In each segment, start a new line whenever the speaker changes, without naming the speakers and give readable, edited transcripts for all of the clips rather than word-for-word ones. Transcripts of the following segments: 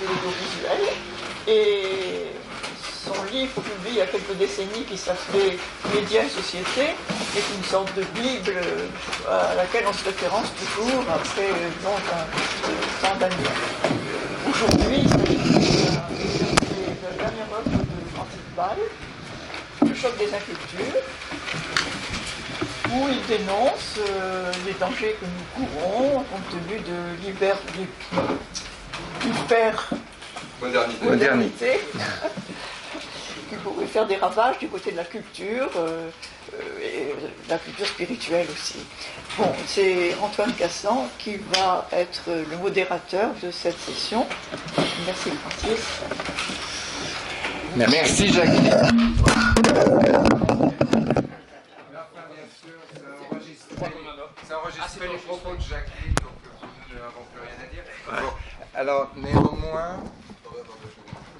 de l'audiovisuel. Et son livre publié il y a quelques décennies qui s'appelait Médias et société est une sorte de bible à laquelle on se référence toujours après tant d'années. Aujourd'hui, il s'agit de la dernière œuvre de Francis Bâle, Le choc des incultures, où il dénonce les dangers que nous courons compte tenu de l'hyper-modernité qui pourrait faire des ravages du côté de la culture et de la culture spirituelle aussi. Bon, c'est Antoine Cassan qui va être le modérateur de cette session. Merci Francis.
Merci Jacqueline. Ça a enregistré les propos de Jacqueline, donc nous n'avons plus rien à dire. Bon, alors, néanmoins,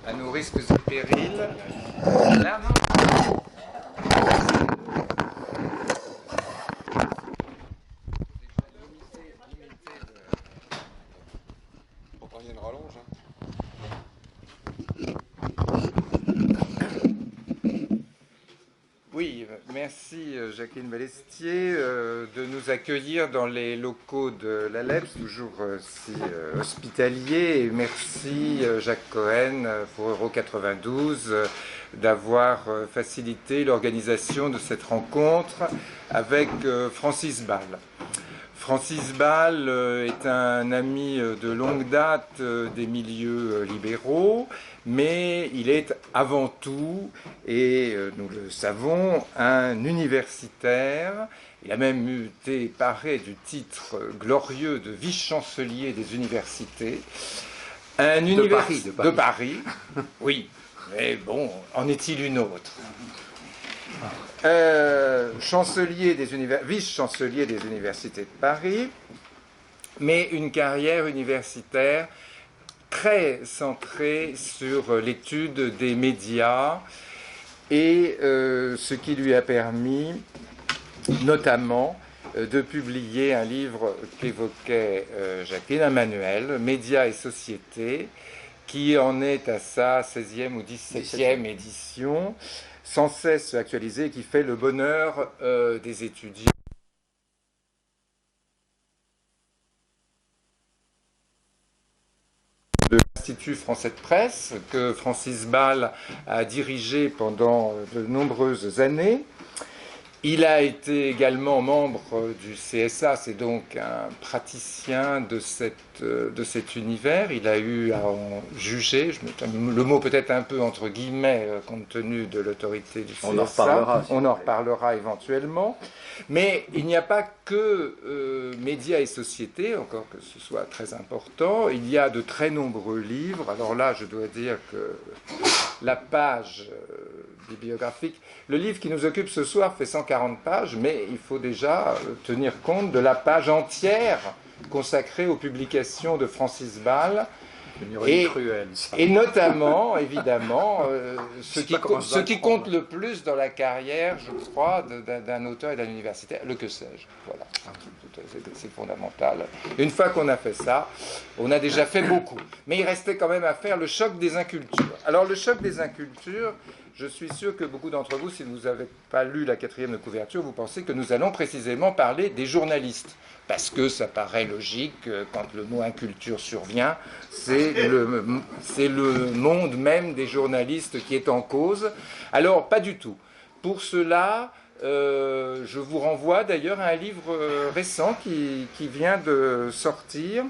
à nos risques et périls, là, non.
Pour qu'on y ait une rallonge.
Oui, merci Jacqueline Balestier de nous accueillir dans les locaux de l'ALEPS, toujours si hospitalier. Et merci Jacques Cohen pour Euro 92 d'avoir facilité l'organisation de cette rencontre avec Francis Bâle. Francis Bâle est un ami de longue date des milieux libéraux, mais il est avant tout, et nous le savons, un universitaire. Il a même été paré du titre glorieux de vice-chancelier des universités. De Paris, oui, mais bon, en est-il une autre ? Vice-chancelier des universités de Paris, mais une carrière universitaire très centrée sur l'étude des médias et ce qui lui a permis notamment de publier un livre qu'évoquait Jacqueline, un manuel, Médias et société, qui en est à sa 16e ou 17e édition, sans cesse actualisé, et qui fait le bonheur des étudiants. De l'Institut français de presse, que Francis Bâle a dirigé pendant de nombreuses années. Il a été également membre du CSA, c'est donc un praticien de cet univers. Il a eu à en juger, le mot peut-être un peu entre guillemets, compte tenu de l'autorité du CSA. On en reparlera éventuellement. Mais il n'y a pas que médias et sociétés, encore que ce soit très important. Il y a de très nombreux livres. Alors là, je dois dire que la page bibliographique, le livre qui nous occupe ce soir fait 140 pages, mais il faut déjà tenir compte de la page entière consacrée aux publications de Francis Bâle. Et notamment, évidemment, ce qui compte le plus dans la carrière, je crois, d'un auteur et d'un universitaire, le que sais-je. Voilà, c'est fondamental. Une fois qu'on a fait ça, on a déjà fait beaucoup. Mais il restait quand même à faire le choc des incultures. Alors le choc des incultures, je suis sûr que beaucoup d'entre vous, si vous n'avez pas lu la 4e de couverture, vous pensez que nous allons précisément parler des journalistes. Parce que ça paraît logique, quand le mot inculture survient, c'est le monde même des journalistes qui est en cause. Alors, pas du tout. Pour cela, je vous renvoie d'ailleurs à un livre récent qui vient de sortir,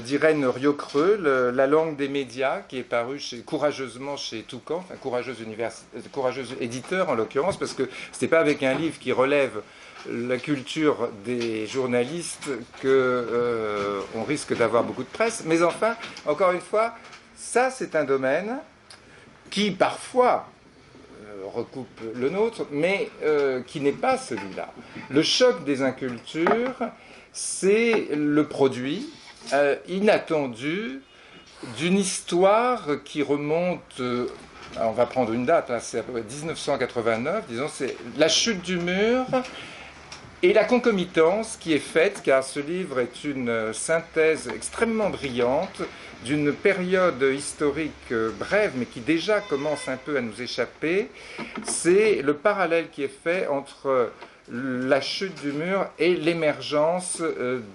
d'Irène Riocreux, La langue des médias, qui est paru courageusement chez Toucan, enfin courageuse éditeur en l'occurrence, parce que c'est pas avec un livre qui relève la culture des journalistes qu'on risque d'avoir beaucoup de presse. Mais enfin, encore une fois, ça c'est un domaine qui parfois recoupe le nôtre, mais qui n'est pas celui-là. Le choc des incultures, c'est le produit inattendu d'une histoire qui remonte... on va prendre une date, hein, c'est à peu près 1989, disons, c'est la chute du mur Et la concomitance qui est faite, car ce livre est une synthèse extrêmement brillante d'une période historique brève, mais qui déjà commence un peu à nous échapper, c'est le parallèle qui est fait entre la chute du mur et l'émergence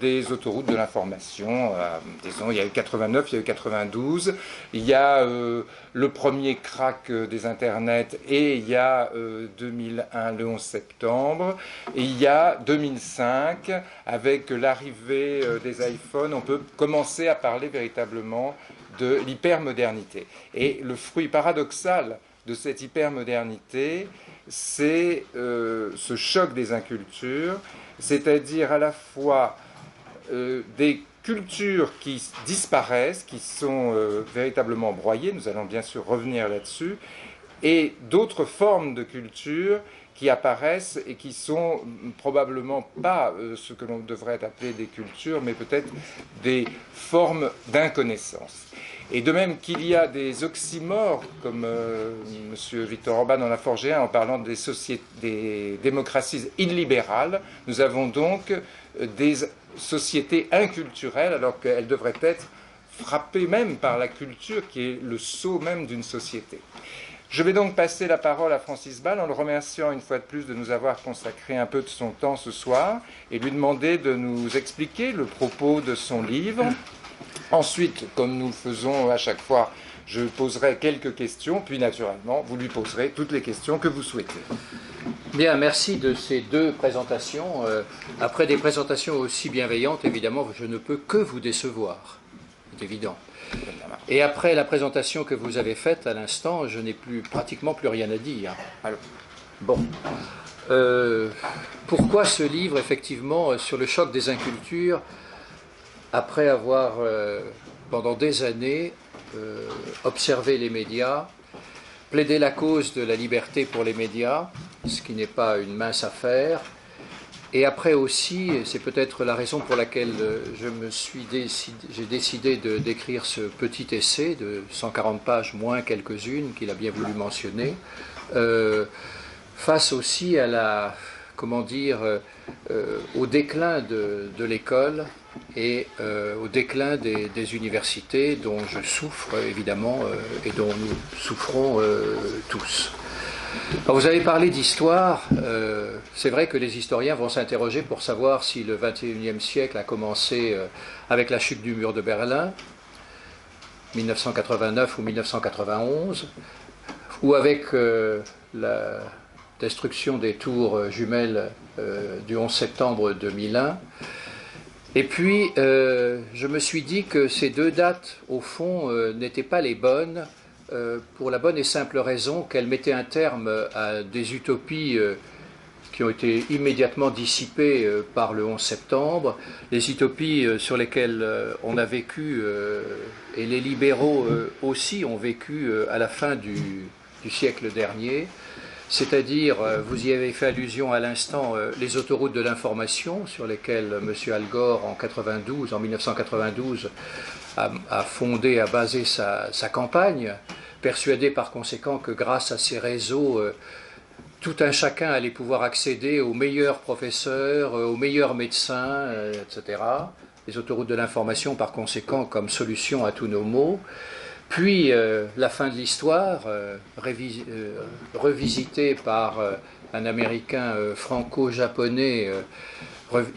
des autoroutes de l'information. Disons, il y a eu 89, il y a eu 92, il y a le premier crack des internets et il y a 2001, le 11 septembre, et il y a 2005, avec l'arrivée des iPhones, on peut commencer à parler véritablement de l'hypermodernité. Et le fruit paradoxal de cette hypermodernité, c'est ce choc des incultures, c'est-à-dire à la fois des cultures qui disparaissent, qui sont véritablement broyées, nous allons bien sûr revenir là-dessus, et d'autres formes de culture qui apparaissent et qui sont probablement pas ce que l'on devrait appeler des cultures, mais peut-être des formes d'inconnaissance. Et de même qu'il y a des oxymores, comme M. Victor Orban en a forgé un en parlant des démocraties illibérales, nous avons donc des sociétés inculturelles, alors qu'elles devraient être frappées même par la culture, qui est le sceau même d'une société. Je vais donc passer la parole à Francis Ball en le remerciant une fois de plus de nous avoir consacré un peu de son temps ce soir et lui demander de nous expliquer le propos de son livre. Ensuite, comme nous le faisons à chaque fois, je poserai quelques questions, puis naturellement, vous lui poserez toutes les questions que vous souhaitez.
Bien, merci de ces deux présentations. Après des présentations aussi bienveillantes, évidemment, je ne peux que vous décevoir. C'est évident. Et après la présentation que vous avez faite à l'instant, je n'ai pratiquement plus rien à dire. Alors, bon. Pourquoi ce livre, effectivement, sur le choc des incultures, après avoir, pendant des années, observé les médias, plaidé la cause de la liberté pour les médias, ce qui n'est pas une mince affaire, et après aussi, et c'est peut-être la raison pour laquelle j'ai décidé d'écrire ce petit essai de 140 pages moins quelques-unes, qu'il a bien voulu mentionner, face aussi à au déclin de l'école et au déclin des universités dont je souffre évidemment et dont nous souffrons tous. Alors, vous avez parlé d'histoire, c'est vrai que les historiens vont s'interroger pour savoir si le XXIe siècle a commencé avec la chute du mur de Berlin, 1989 ou 1991, ou avec la destruction des tours jumelles du 11 septembre 2001. Et puis, je me suis dit que ces deux dates, au fond, n'étaient pas les bonnes, pour la bonne et simple raison qu'elles mettaient un terme à des utopies qui ont été immédiatement dissipées par le 11 septembre, les utopies sur lesquelles on a vécu, et les libéraux aussi ont vécu à la fin du siècle dernier. C'est-à-dire, vous y avez fait allusion à l'instant, les autoroutes de l'information sur lesquelles M. Al Gore en 1992 a fondé, a basé sa campagne, persuadé par conséquent que grâce à ces réseaux, tout un chacun allait pouvoir accéder aux meilleurs professeurs, aux meilleurs médecins, etc. Les autoroutes de l'information par conséquent comme solution à tous nos maux. Puis la fin de l'histoire, revisitée par un Américain franco-japonais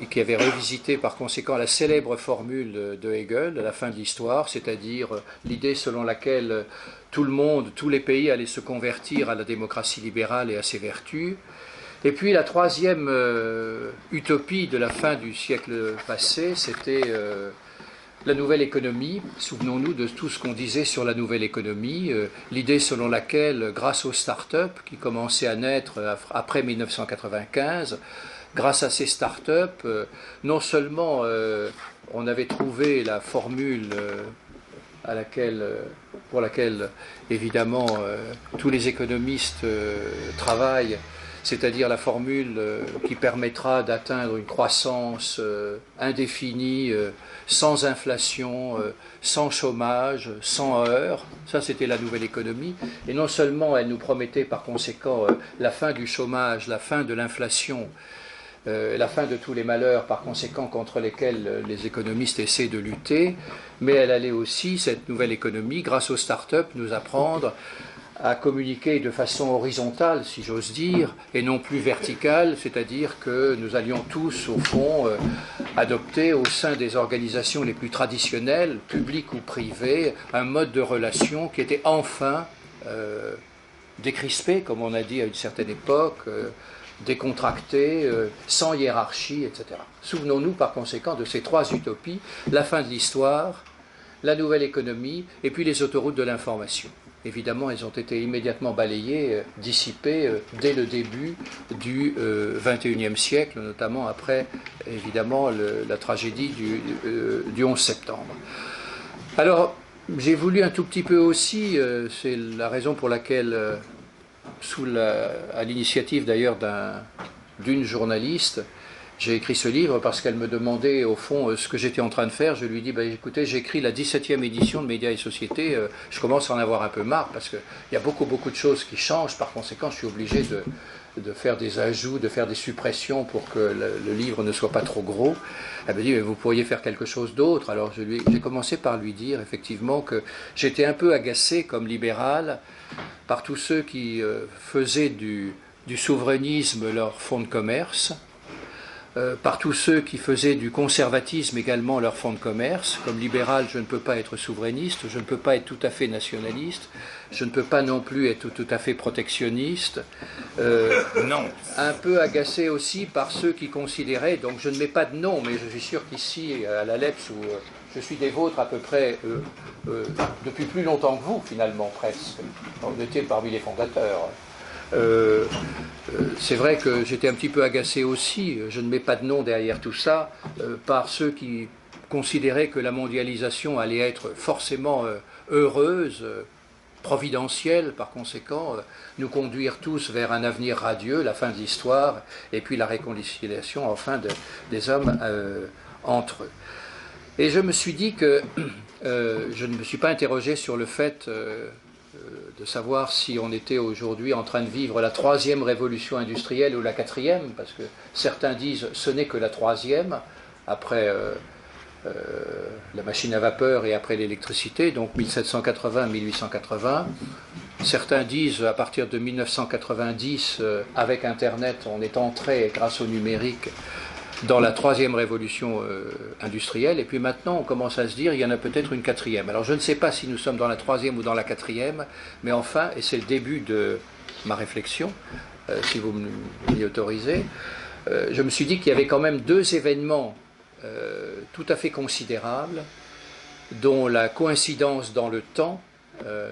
qui avait revisité par conséquent la célèbre formule de Hegel, la fin de l'histoire, c'est-à-dire l'idée selon laquelle tout le monde, tous les pays allaient se convertir à la démocratie libérale et à ses vertus. Et puis la troisième utopie de la fin du siècle passé, c'était la nouvelle économie. Souvenons-nous de tout ce qu'on disait sur la nouvelle économie, l'idée selon laquelle, grâce aux start-up qui commençaient à naître après 1995, grâce à ces start-up, non seulement on avait trouvé la formule pour laquelle évidemment tous les économistes travaillent, c'est-à-dire la formule qui permettra d'atteindre une croissance indéfinie, sans inflation, sans chômage, sans heurts. Ça, c'était la nouvelle économie. Et non seulement elle nous promettait par conséquent la fin du chômage, la fin de l'inflation, la fin de tous les malheurs, par conséquent, contre lesquels les économistes essaient de lutter, mais elle allait aussi, cette nouvelle économie, grâce aux start-up, nous apprendre à communiquer de façon horizontale, si j'ose dire, et non plus verticale, c'est-à-dire que nous allions tous, au fond, adopter au sein des organisations les plus traditionnelles, publiques ou privées, un mode de relation qui était enfin décrispé, comme on a dit à une certaine époque, décontracté, sans hiérarchie, etc. Souvenons-nous par conséquent de ces trois utopies, la fin de l'histoire, la nouvelle économie et puis les autoroutes de l'information. Évidemment, elles ont été immédiatement balayées, dissipées dès le début du XXIe siècle, notamment après, évidemment, la tragédie du 11 septembre. Alors, j'ai voulu un tout petit peu aussi, c'est la raison pour laquelle, à l'initiative d'ailleurs d'une journaliste, j'ai écrit ce livre parce qu'elle me demandait au fond ce que j'étais en train de faire. Je lui dis, écoutez, j'écris la 17e édition de Médias et Sociétés, je commence à en avoir un peu marre parce qu'il y a beaucoup de choses qui changent, par conséquent je suis obligé de faire des ajouts, de faire des suppressions pour que le livre ne soit pas trop gros. Elle me dit, mais vous pourriez faire quelque chose d'autre. Alors j'ai commencé par lui dire effectivement que j'étais un peu agacé comme libéral par tous ceux qui faisaient du souverainisme leur fonds de commerce, par tous ceux qui faisaient du conservatisme également leur fonds de commerce. Comme libéral, je ne peux pas être souverainiste, je ne peux pas être tout à fait nationaliste, je ne peux pas non plus être tout à fait protectionniste.
Non.
Un peu agacé aussi par ceux qui considéraient, donc je ne mets pas de nom, mais je suis sûr qu'ici, à la LEPS, où je suis des vôtres à peu près depuis plus longtemps que vous, finalement, presque. Vous étiez parmi les fondateurs. C'est vrai que j'étais un petit peu agacé aussi, je ne mets pas de nom derrière tout ça, par ceux qui considéraient que la mondialisation allait être forcément heureuse, providentielle, par conséquent, nous conduire tous vers un avenir radieux, la fin de l'histoire, et puis la réconciliation enfin des hommes entre eux. Et je me suis dit que je ne me suis pas interrogé sur le fait de savoir si on était aujourd'hui en train de vivre la troisième révolution industrielle ou la quatrième, parce que certains disent ce n'est que la troisième, après la machine à vapeur et après l'électricité, donc 1780-1880. Certains disent à partir de 1990, avec Internet, on est entré, grâce au numérique, dans la troisième révolution industrielle, et puis maintenant on commence à se dire il y en a peut-être une quatrième. Alors je ne sais pas si nous sommes dans la troisième ou dans la quatrième, mais enfin, et c'est le début de ma réflexion, si vous m'y autorisez, je me suis dit qu'il y avait quand même deux événements tout à fait considérables, dont la coïncidence dans le temps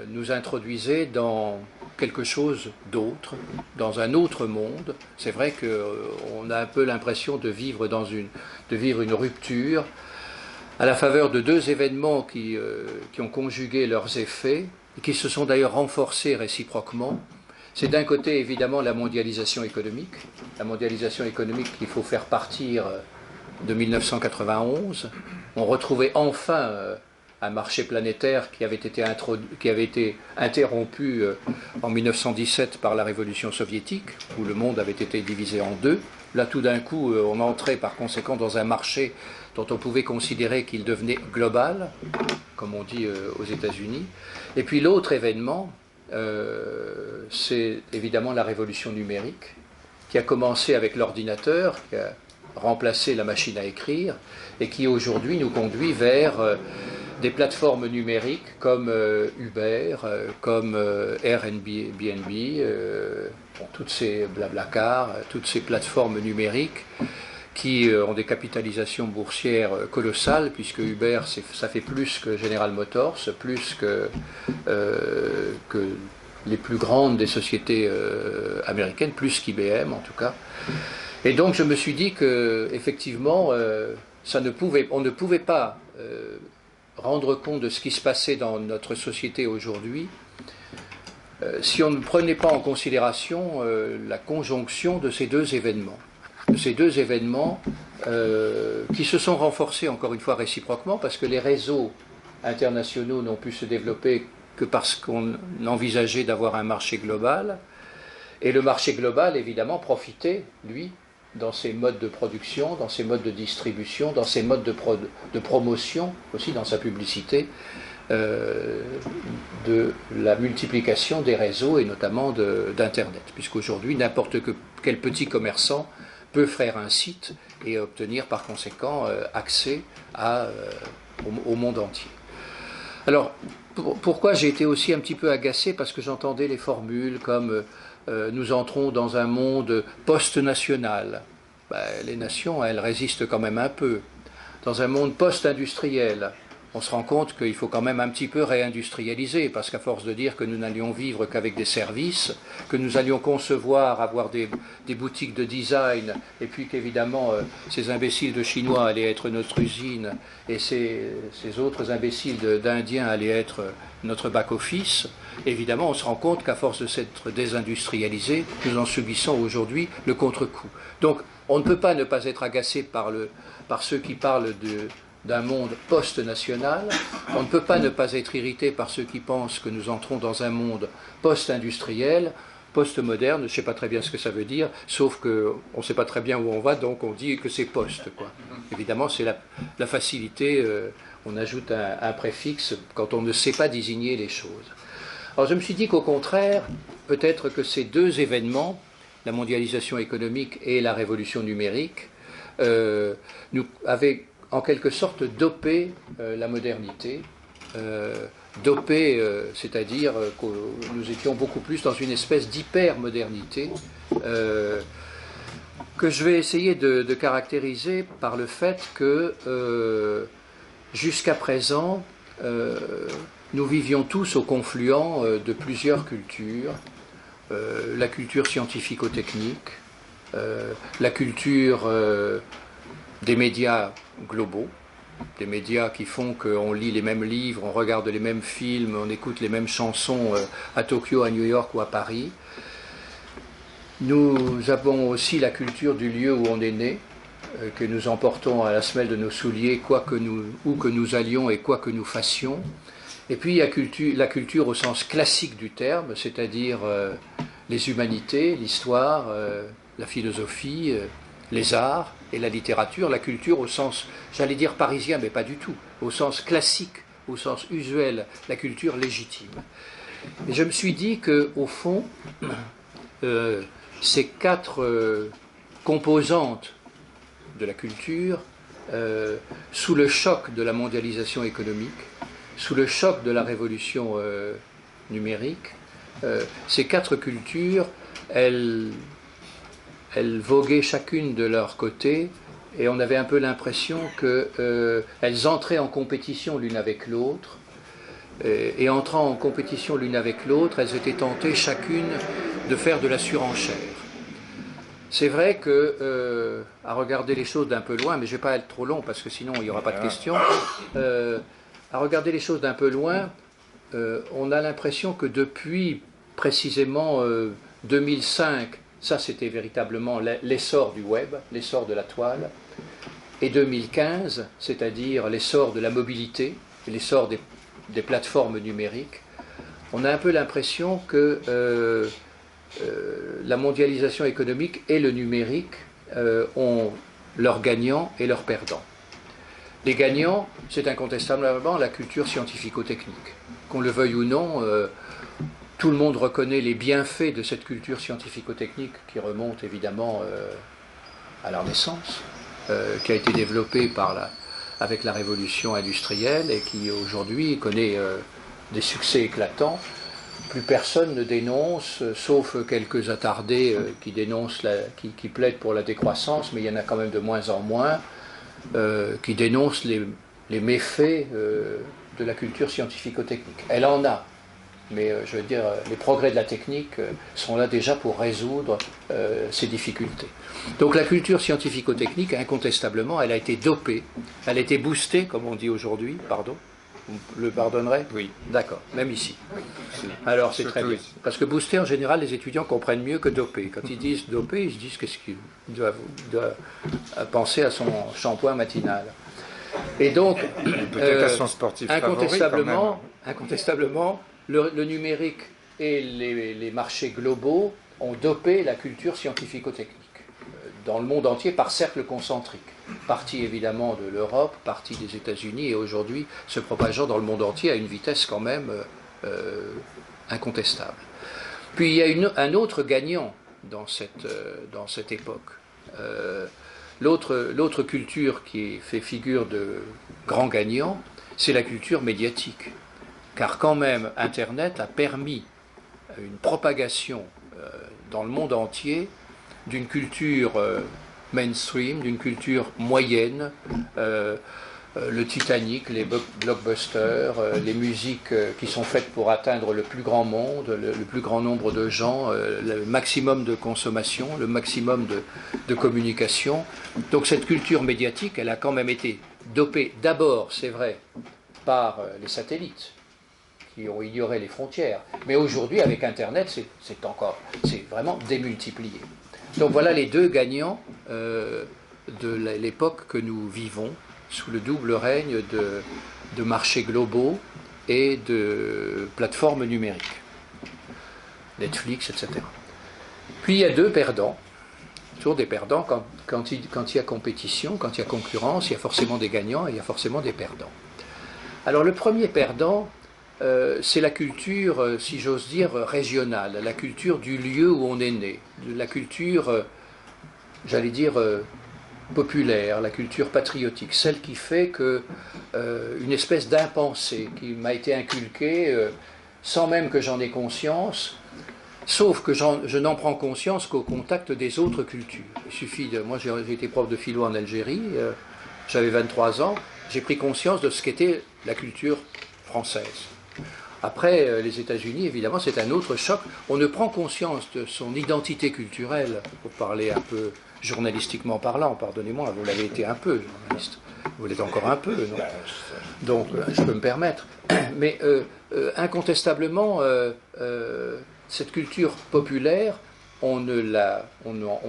nous introduisait dans quelque chose d'autre, dans un autre monde. C'est vrai qu'on a un peu l'impression de vivre une rupture à la faveur de deux événements qui ont conjugué leurs effets et qui se sont d'ailleurs renforcés réciproquement. C'est d'un côté évidemment la mondialisation économique qu'il faut faire partir de 1991. On retrouvait enfin un marché planétaire qui avait été interrompu en 1917 par la révolution soviétique, où le monde avait été divisé en deux. Là, tout d'un coup, on entrait par conséquent dans un marché dont on pouvait considérer qu'il devenait global, comme on dit aux États-Unis. Et puis l'autre événement, c'est évidemment la révolution numérique, qui a commencé avec l'ordinateur, qui a remplacé la machine à écrire, et qui aujourd'hui nous conduit vers des plateformes numériques comme Uber, comme Airbnb, toutes ces Blablacar, toutes ces plateformes numériques qui ont des capitalisations boursières colossales, puisque Uber, ça fait plus que General Motors, plus que les plus grandes des sociétés américaines, plus qu'IBM en tout cas. Et donc je me suis dit qu'effectivement, on ne pouvait pas rendre compte de ce qui se passait dans notre société aujourd'hui si on ne prenait pas en considération la conjonction de ces deux événements. Qui se sont renforcés encore une fois réciproquement, parce que les réseaux internationaux n'ont pu se développer que parce qu'on envisageait d'avoir un marché global, et le marché global évidemment profitait, lui, dans ses modes de production, dans ses modes de distribution, dans ses modes de promotion, aussi dans sa publicité, de la multiplication des réseaux et notamment d'Internet, puisqu'aujourd'hui n'importe quel petit commerçant peut faire un site et obtenir par conséquent accès au monde entier. Alors, pourquoi j'ai été aussi un petit peu agacé? Parce que j'entendais les formules comme nous entrons dans un monde post-national. Les nations, elles résistent quand même un peu. Dans un monde post-industriel, on se rend compte qu'il faut quand même un petit peu réindustrialiser, parce qu'à force de dire que nous n'allions vivre qu'avec des services, que nous allions concevoir, avoir des boutiques de design, et puis qu'évidemment ces imbéciles de Chinois allaient être notre usine, et ces autres imbéciles d'Indiens allaient être notre back-office, évidemment on se rend compte qu'à force de s'être désindustrialisé, nous en subissons aujourd'hui le contre-coup. Donc on ne peut pas ne pas être agacé par ceux qui parlent d'un monde post-national. On ne peut pas ne pas être irrité par ceux qui pensent que nous entrons dans un monde post-industriel, post-moderne. Je ne sais pas très bien ce que ça veut dire, sauf qu'on ne sait pas très bien où on va, donc on dit que c'est post, quoi. Évidemment, c'est la facilité, on ajoute un préfixe quand on ne sait pas désigner les choses. Alors je me suis dit qu'au contraire, peut-être que ces deux événements, la mondialisation économique et la révolution numérique, nous avaient en quelque sorte dopé la modernité, c'est-à-dire que nous étions beaucoup plus dans une espèce d'hyper-modernité que je vais essayer de caractériser par le fait que jusqu'à présent nous vivions tous au confluent de plusieurs cultures, la culture scientifico-technique, la culture des médias globaux, des médias qui font qu'on lit les mêmes livres, on regarde les mêmes films, on écoute les mêmes chansons à Tokyo, à New York ou à Paris. Nous avons aussi la culture du lieu où on est né, que nous emportons à la semelle de nos souliers, où que nous allions et quoi que nous fassions. Et puis il y a la culture au sens classique du terme, c'est-à-dire les humanités, l'histoire, la philosophie, les arts et la littérature, la culture au sens, j'allais dire parisien, mais pas du tout, au sens classique, au sens usuel, la culture légitime. Et je me suis dit qu'au fond, ces quatre composantes de la culture, sous le choc de la mondialisation économique, sous le choc de la révolution numérique, ces quatre cultures, elles voguaient chacune de leur côté, et on avait un peu l'impression qu'elles entraient en compétition l'une avec l'autre, et entrant en compétition l'une avec l'autre, elles étaient tentées chacune de faire de la surenchère. C'est vrai que, à regarder les choses d'un peu loin, mais je ne vais pas être trop long parce que sinon il n'y aura pas de questions, à regarder les choses d'un peu loin, on a l'impression que depuis précisément 2005, ça c'était véritablement l'essor du web, l'essor de la toile, et 2015, c'est-à-dire l'essor de la mobilité, l'essor des plateformes numériques, on a un peu l'impression que la mondialisation économique et le numérique ont leurs gagnants et leurs perdants. Les gagnants, c'est incontestablement la culture scientifico-technique. Qu'on le veuille ou non, tout le monde reconnaît les bienfaits de cette culture scientifico-technique qui remonte évidemment à la Renaissance, qui a été développée avec la révolution industrielle et qui aujourd'hui connaît des succès éclatants. Plus personne ne dénonce, sauf quelques attardés qui dénoncent, qui plaident pour la décroissance, mais il y en a quand même de moins en moins, qui dénoncent les méfaits de la culture scientifico-technique. Elle en a, mais je veux dire, les progrès de la technique sont là déjà pour résoudre ces difficultés. Donc la culture scientifico-technique, incontestablement, elle a été dopée, elle a été boostée, comme on dit aujourd'hui, pardon. Vous le pardonnerez?
Oui.
D'accord, même ici. Alors c'est très bien. Parce que booster, en général, les étudiants comprennent mieux que doper. Quand ils disent doper, ils se disent qu'est-ce qu'il doit penser à son shampoing matinal. Et donc,
peut-être à son sportif
incontestablement, le numérique et les marchés globaux ont dopé la culture scientifico-technique. dans le monde entier par cercle concentrique. Partie évidemment de l'Europe, partie des États-Unis, et aujourd'hui se propageant dans le monde entier à une vitesse quand même incontestable. Puis il y a un autre gagnant dans cette époque. L'autre culture qui fait figure de grand gagnant, c'est la culture médiatique. Car quand même, Internet a permis une propagation dans le monde entier d'une culture mainstream, d'une culture moyenne, le Titanic, les blockbusters, les musiques qui sont faites pour atteindre le plus grand monde, le plus grand nombre de gens, le maximum de consommation, le maximum de communication. Donc cette culture médiatique, elle a quand même été dopée d'abord, c'est vrai, par les satellites qui ont ignoré les frontières. Mais aujourd'hui, avec Internet, c'est vraiment démultiplié. Donc voilà les deux gagnants de l'époque que nous vivons, sous le double règne de marchés globaux et de plateformes numériques, Netflix, etc. Puis il y a deux perdants, toujours des perdants, quand il y a compétition, quand il y a concurrence, il y a forcément des gagnants et il y a forcément des perdants. Alors le premier perdant, c'est la culture, si j'ose dire, régionale, la culture du lieu où on est né, la culture, j'allais dire, populaire, la culture patriotique, celle qui fait que une espèce d'impensé qui m'a été inculquée sans même que j'en ai conscience, sauf que je n'en prends conscience qu'au contact des autres cultures. Il suffit de... Moi, j'ai été prof de philo en Algérie, j'avais 23 ans, j'ai pris conscience de ce qu'était la culture française. Après, les États-Unis, évidemment, c'est un autre choc. On ne prend conscience de son identité culturelle, pour parler un peu journalistiquement parlant, pardonnez-moi, vous l'avez été un peu, journaliste. Vous l'êtes encore un peu, non? Donc, je peux me permettre. Mais incontestablement, cette culture populaire, on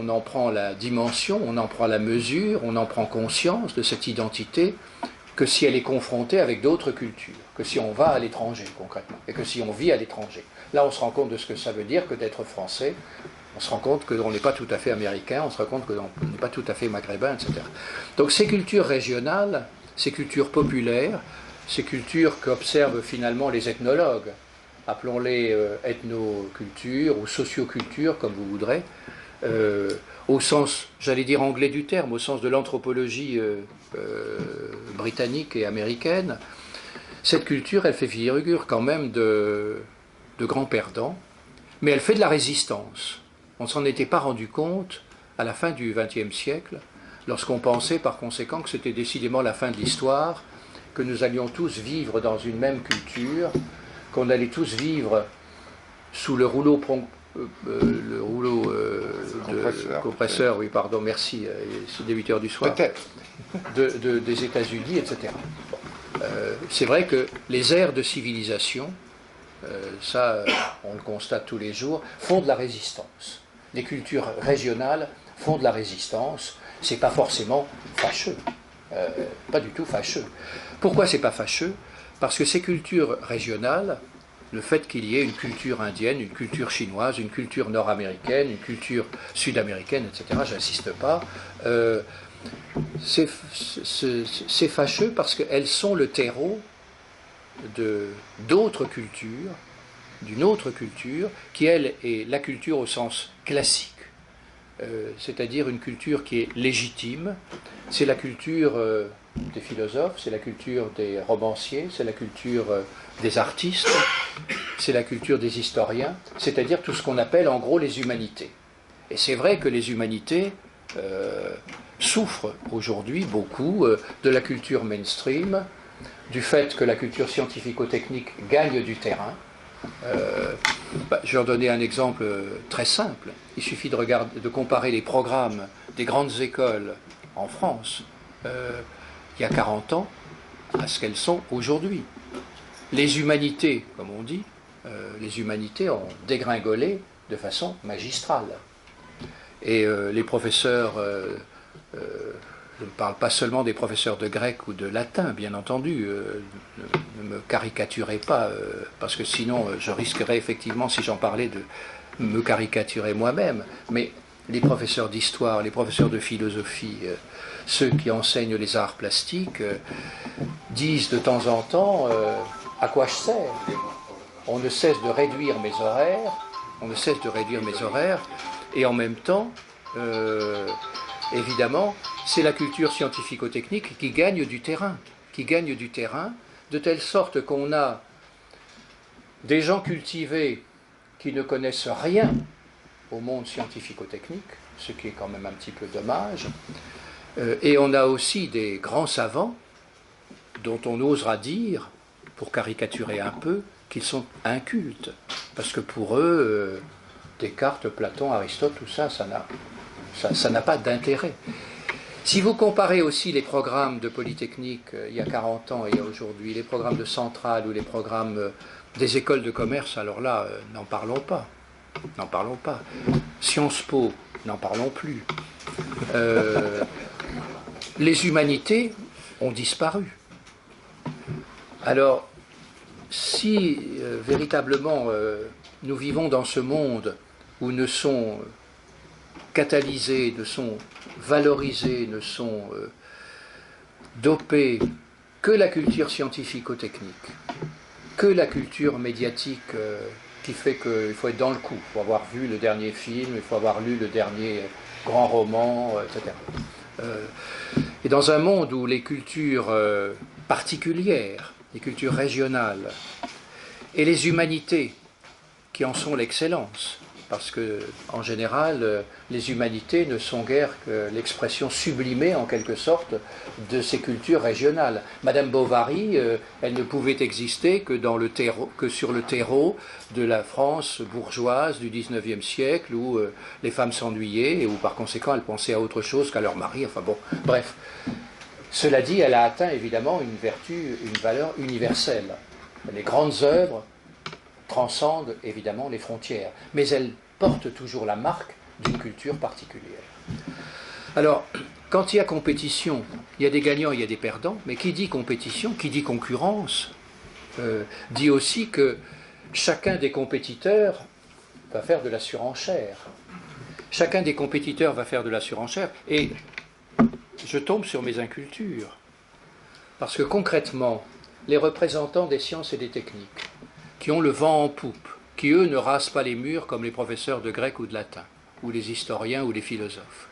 en prend la dimension, on en prend la mesure, on en prend conscience de cette identité que si elle est confrontée avec d'autres cultures, que si on va à l'étranger concrètement, et que si on vit à l'étranger. Là, on se rend compte de ce que ça veut dire que d'être français, on se rend compte qu'on n'est pas tout à fait américain, on se rend compte qu'on n'est pas tout à fait maghrébin, etc. Donc ces cultures régionales, ces cultures populaires, ces cultures qu'observent finalement les ethnologues, appelons-les ethnocultures ou sociocultures, comme vous voudrez, au sens, j'allais dire anglais du terme, au sens de l'anthropologie britannique et américaine, cette culture, elle fait figure quand même de grands perdants, mais elle fait de la résistance. On ne s'en était pas rendu compte à la fin du XXe siècle, lorsqu'on pensait par conséquent que c'était décidément la fin de l'histoire, que nous allions tous vivre dans une même culture, qu'on allait tous vivre sous le rouleau compresseur, oui, pardon, merci, c'est des 8 heures du soir, des États-Unis, etc. C'est vrai que les ères de civilisation, ça, on le constate tous les jours, font de la résistance. Les cultures régionales font de la résistance. C'est pas forcément fâcheux, pas du tout fâcheux. Pourquoi c'est pas fâcheux? Parce que ces cultures régionales, le fait qu'il y ait une culture indienne, une culture chinoise, une culture nord-américaine, une culture sud-américaine, etc., j'insiste pas, c'est fâcheux parce qu'elles sont le terreau d'autres cultures, d'une autre culture, qui elle est la culture au sens classique, c'est-à-dire une culture qui est légitime. C'est la culture des philosophes, c'est la culture des romanciers, c'est la culture des artistes, c'est la culture des historiens, c'est-à-dire tout ce qu'on appelle en gros les humanités. Et c'est vrai que les humanités souffrent aujourd'hui beaucoup de la culture mainstream, du fait que la culture scientifico-technique gagne du terrain. Je vais en donner un exemple très simple. Il suffit de comparer les programmes des grandes écoles en France il y a 40 ans à ce qu'elles sont aujourd'hui. Les humanités, comme on dit, les humanités ont dégringolé de façon magistrale. Et les professeurs, je ne parle pas seulement des professeurs de grec ou de latin, bien entendu, ne me caricaturez pas, parce que sinon je risquerais effectivement, si j'en parlais, de me caricaturer moi-même. Mais les professeurs d'histoire, les professeurs de philosophie, ceux qui enseignent les arts plastiques, disent de temps en temps à quoi je sers. On ne cesse de réduire mes horaires, et en même temps, évidemment, c'est la culture scientifico-technique qui gagne du terrain, de telle sorte qu'on a des gens cultivés qui ne connaissent rien au monde scientifico-technique, ce qui est quand même un petit peu dommage, et on a aussi des grands savants dont on osera dire, pour caricaturer un peu, qu'ils sont incultes, parce que pour eux, Descartes, Platon, Aristote, tout ça, ça n'a pas d'intérêt. Si vous comparez aussi les programmes de Polytechnique il y a 40 ans et aujourd'hui, les programmes de Centrale ou les programmes des écoles de commerce, alors là, n'en parlons pas. Sciences Po, n'en parlons plus. Les humanités ont disparu. Alors, si véritablement nous vivons dans ce monde où ne sont catalysés, ne sont valorisés, ne sont dopés que la culture scientifico-technique, que la culture médiatique qui fait qu'il faut être dans le coup, il faut avoir vu le dernier film, il faut avoir lu le dernier grand roman, etc. Et dans un monde où les cultures particulières, les cultures régionales et les humanités qui en sont l'excellence, parce que en général les humanités ne sont guère que l'expression sublimée en quelque sorte de ces cultures régionales. Madame Bovary, elle ne pouvait exister que sur le terreau de la France bourgeoise du XIXe siècle où les femmes s'ennuyaient et où par conséquent elles pensaient à autre chose qu'à leur mari. Enfin bon, bref. Cela dit, elle a atteint évidemment une vertu, une valeur universelle. Les grandes œuvres transcendent évidemment les frontières, mais elles portent toujours la marque d'une culture particulière. Alors, quand il y a compétition, il y a des gagnants, il y a des perdants, mais qui dit compétition, qui dit concurrence, dit aussi que chacun des compétiteurs va faire de la surenchère. Chacun des compétiteurs va faire de la surenchère, et je tombe sur mes incultures. Parce que concrètement, les représentants des sciences et des techniques, qui ont le vent en poupe, qui eux ne rasent pas les murs comme les professeurs de grec ou de latin, ou les historiens ou les philosophes.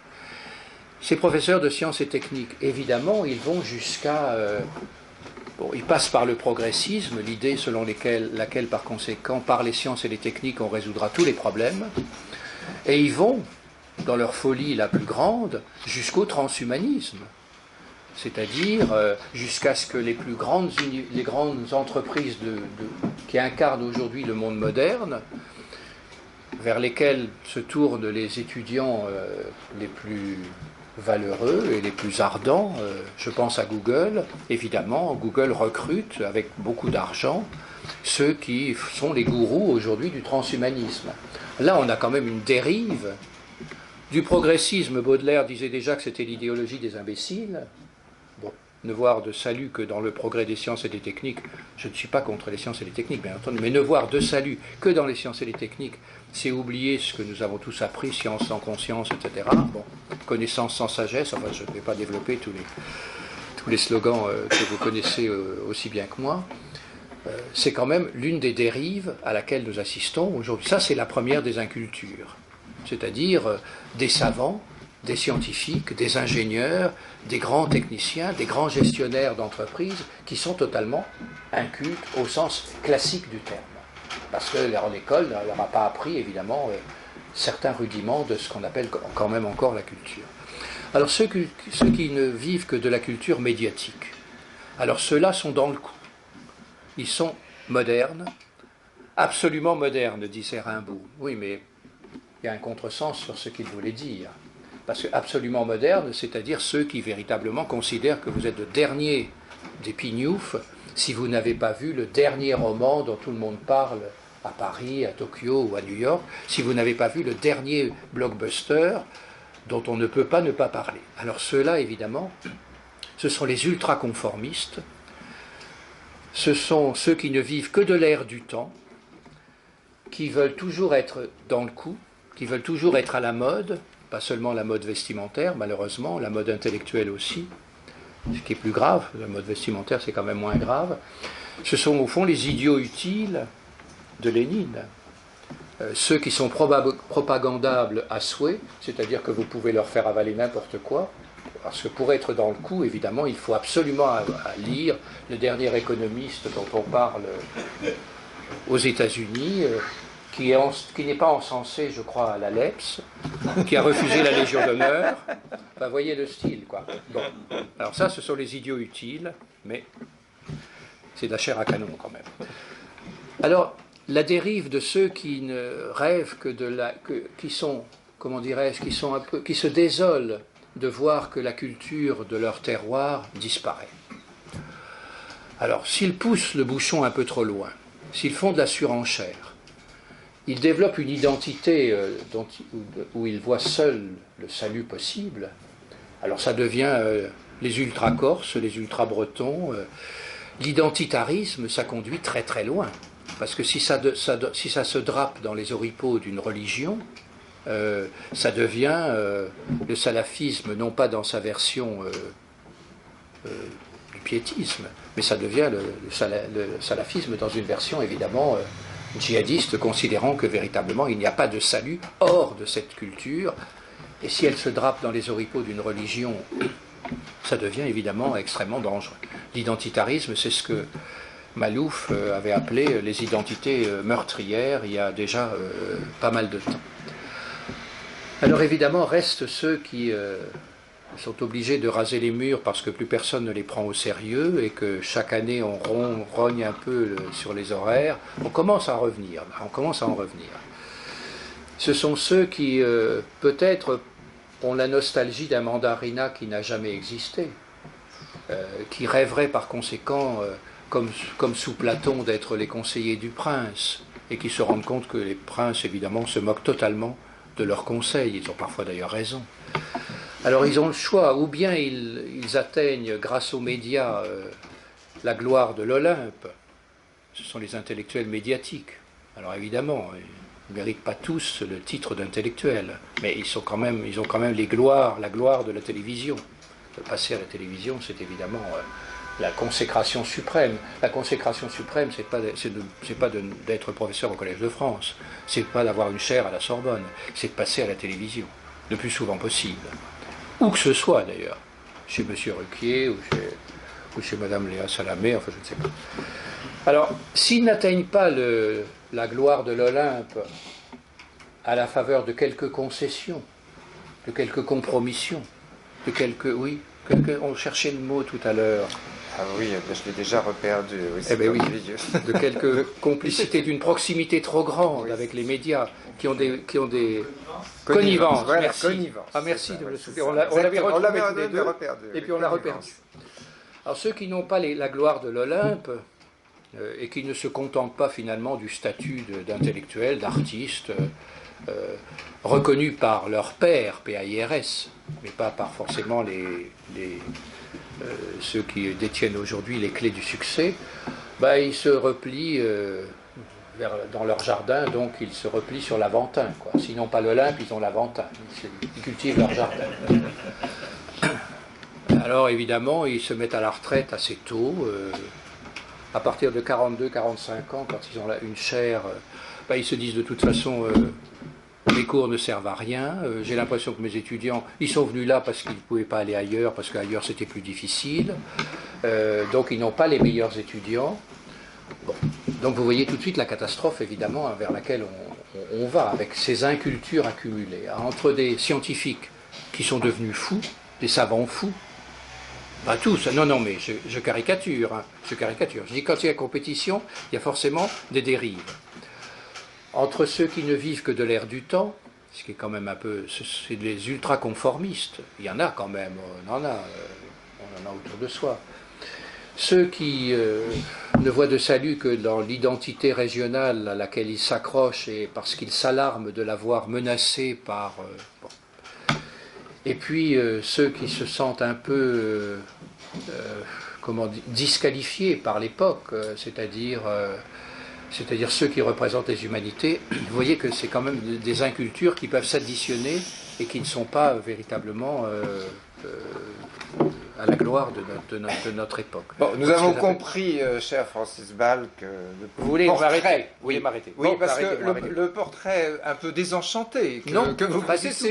Ces professeurs de sciences et techniques, évidemment, ils vont jusqu'à... ils passent par le progressisme, l'idée selon laquelle, par conséquent, par les sciences et les techniques, on résoudra tous les problèmes, et ils vont, dans leur folie la plus grande, jusqu'au transhumanisme. C'est-à-dire jusqu'à ce que les plus grandes entreprises qui incarnent aujourd'hui le monde moderne, vers lesquelles se tournent les étudiants les plus valeureux et les plus ardents, je pense à Google, évidemment, Google recrute avec beaucoup d'argent ceux qui sont les gourous aujourd'hui du transhumanisme. Là, on a quand même une dérive. Du progressisme, Baudelaire disait déjà que c'était l'idéologie des imbéciles. Bon, ne voir de salut que dans le progrès des sciences et des techniques, je ne suis pas contre les sciences et les techniques, bien entendu, mais ne voir de salut que dans les sciences et les techniques, c'est oublier ce que nous avons tous appris, science sans conscience, etc. Bon, connaissance sans sagesse, enfin je ne vais pas développer tous les slogans que vous connaissez aussi bien que moi. C'est quand même l'une des dérives à laquelle nous assistons aujourd'hui. Ça, c'est la première des incultures. C'est-à-dire des savants, des scientifiques, des ingénieurs, des grands techniciens, des grands gestionnaires d'entreprises qui sont totalement incultes au sens classique du terme. Parce que l'école ne leur a pas appris, évidemment, certains rudiments de ce qu'on appelle quand même encore la culture. Alors ceux qui ne vivent que de la culture médiatique, alors ceux-là sont dans le coup. Ils sont modernes, absolument modernes, disait Rimbaud. Oui, mais il y a un contresens sur ce qu'il voulait dire. Parce que absolument moderne, c'est-à-dire ceux qui véritablement considèrent que vous êtes le dernier des pignoufs si vous n'avez pas vu le dernier roman dont tout le monde parle à Paris, à Tokyo ou à New York, si vous n'avez pas vu le dernier blockbuster dont on ne peut pas ne pas parler. Alors ceux-là, évidemment, ce sont les ultra-conformistes, ce sont ceux qui ne vivent que de l'air du temps, qui veulent toujours être dans le coup, qui veulent toujours être à la mode, pas seulement la mode vestimentaire, malheureusement, la mode intellectuelle aussi, ce qui est plus grave, la mode vestimentaire c'est quand même moins grave. Ce sont au fond les idiots utiles de Lénine. Ceux qui sont propagandables à souhait, c'est-à-dire que vous pouvez leur faire avaler n'importe quoi, parce que pour être dans le coup, évidemment, il faut absolument lire le dernier économiste dont on parle aux États-Unis, qui n'est pas encensé, je crois, à la LEPS, qui a refusé la Légion d'honneur. Ben, voyez le style, quoi. Bon. Alors ça, ce sont les idiots utiles, mais c'est de la chair à canon quand même. Alors, la dérive de ceux qui ne rêvent que qui sont, comment dirais-je, qui se désolent de voir que la culture de leur terroir disparaît. Alors, s'ils poussent le bouchon un peu trop loin, s'ils font de la surenchère, ils développent une identité où ils voient seuls le salut possible. Alors ça devient les ultra-corses, les ultra-bretons. L'identitarisme, ça conduit très très loin. Parce que si ça se drape dans les oripeaux d'une religion, ça devient le salafisme, non pas dans sa version du piétisme, mais ça devient le salafisme dans une version évidemment djihadiste, considérant que véritablement il n'y a pas de salut hors de cette culture. Et si elle se drape dans les oripeaux d'une religion, ça devient évidemment extrêmement dangereux. L'identitarisme, c'est ce que Malouf avait appelé les identités meurtrières il y a déjà pas mal de temps. Alors évidemment, restent ceux qui sont obligés de raser les murs parce que plus personne ne les prend au sérieux et que chaque année on rogne un peu sur les horaires. On commence à en revenir. Ce sont ceux qui peut-être ont la nostalgie d'un mandarinat qui n'a jamais existé, qui rêveraient par conséquent, comme sous Platon, d'être les conseillers du prince, et qui se rendent compte que les princes, évidemment, se moquent totalement de leurs conseils. Ils ont parfois d'ailleurs raison. Alors ils ont le choix, ou bien ils atteignent, grâce aux médias, la gloire de l'Olympe. Ce sont les intellectuels médiatiques. Alors évidemment, ils ne méritent pas tous le titre d'intellectuel, mais ils ont quand même la gloire de la télévision. Passer à la télévision, c'est évidemment la consécration suprême. La consécration suprême, c'est pas d'être professeur au Collège de France, c'est pas d'avoir une chaire à la Sorbonne, c'est de passer à la télévision, le plus souvent possible. Où que ce soit d'ailleurs, chez M. Ruquier ou chez Mme Léa Salamé, enfin je ne sais pas. Alors, s'ils n'atteignent pas la gloire de l'Olympe à la faveur de quelques concessions, de quelques compromissions, on cherchait le mot tout à l'heure.
Ah oui, je l'ai déjà reperdu. Oui,
de quelques complicités, d'une proximité trop grande avec les médias qui ont des connivences.
Voilà,
merci.
Connivence,
Ah, merci
ça,
de me le
c'est
souvenir.
ça.
On l'avait retrouvé
on
tous les deux,
reperdu,
et puis on l'a reperdu. Alors ceux qui n'ont pas la gloire de l'Olympe et qui ne se contentent pas finalement du statut d'intellectuel, d'artiste, reconnus par leur père, PAIRS, mais pas par forcément ceux qui détiennent aujourd'hui les clés du succès, ils se replient dans leur jardin, donc ils se replient sur l'Aventin. S'ils n'ont pas l'Olympe, ils ont l'Aventin. Ils cultivent leur jardin. Alors évidemment, ils se mettent à la retraite assez tôt, à partir de 42-45 ans, quand ils ont une chaire, ils se disent de toute façon... mes cours ne servent à rien, j'ai l'impression que mes étudiants, ils sont venus là parce qu'ils ne pouvaient pas aller ailleurs, parce qu'ailleurs c'était plus difficile, donc ils n'ont pas les meilleurs étudiants. Bon. Donc vous voyez tout de suite la catastrophe évidemment vers laquelle on va, avec ces incultures accumulées, entre des scientifiques qui sont devenus fous, des savants fous, pas tous, non mais je caricature, je dis quand il y a compétition, il y a forcément des dérives. Entre ceux qui ne vivent que de l'air du temps, ce qui est quand même un peu... c'est des ultra-conformistes. Il y en a quand même, on en a autour de soi. Ceux qui ne voient de salut que dans l'identité régionale à laquelle ils s'accrochent et parce qu'ils s'alarment de la voir menacée par... Et puis ceux qui se sentent un peu disqualifiés par l'époque, c'est-à-dire ceux qui représentent les humanités. Vous voyez que c'est quand même des incultures qui peuvent s'additionner et qui ne sont pas véritablement à la gloire de notre époque.
Bon, nous avons compris, cher Francis Ball, que
vous voulez m'arrêter?
Oui,
m'arrêter.
Oui,
bon,
parce que le portrait un peu désenchanté.
Non,
que vous
pas du tout,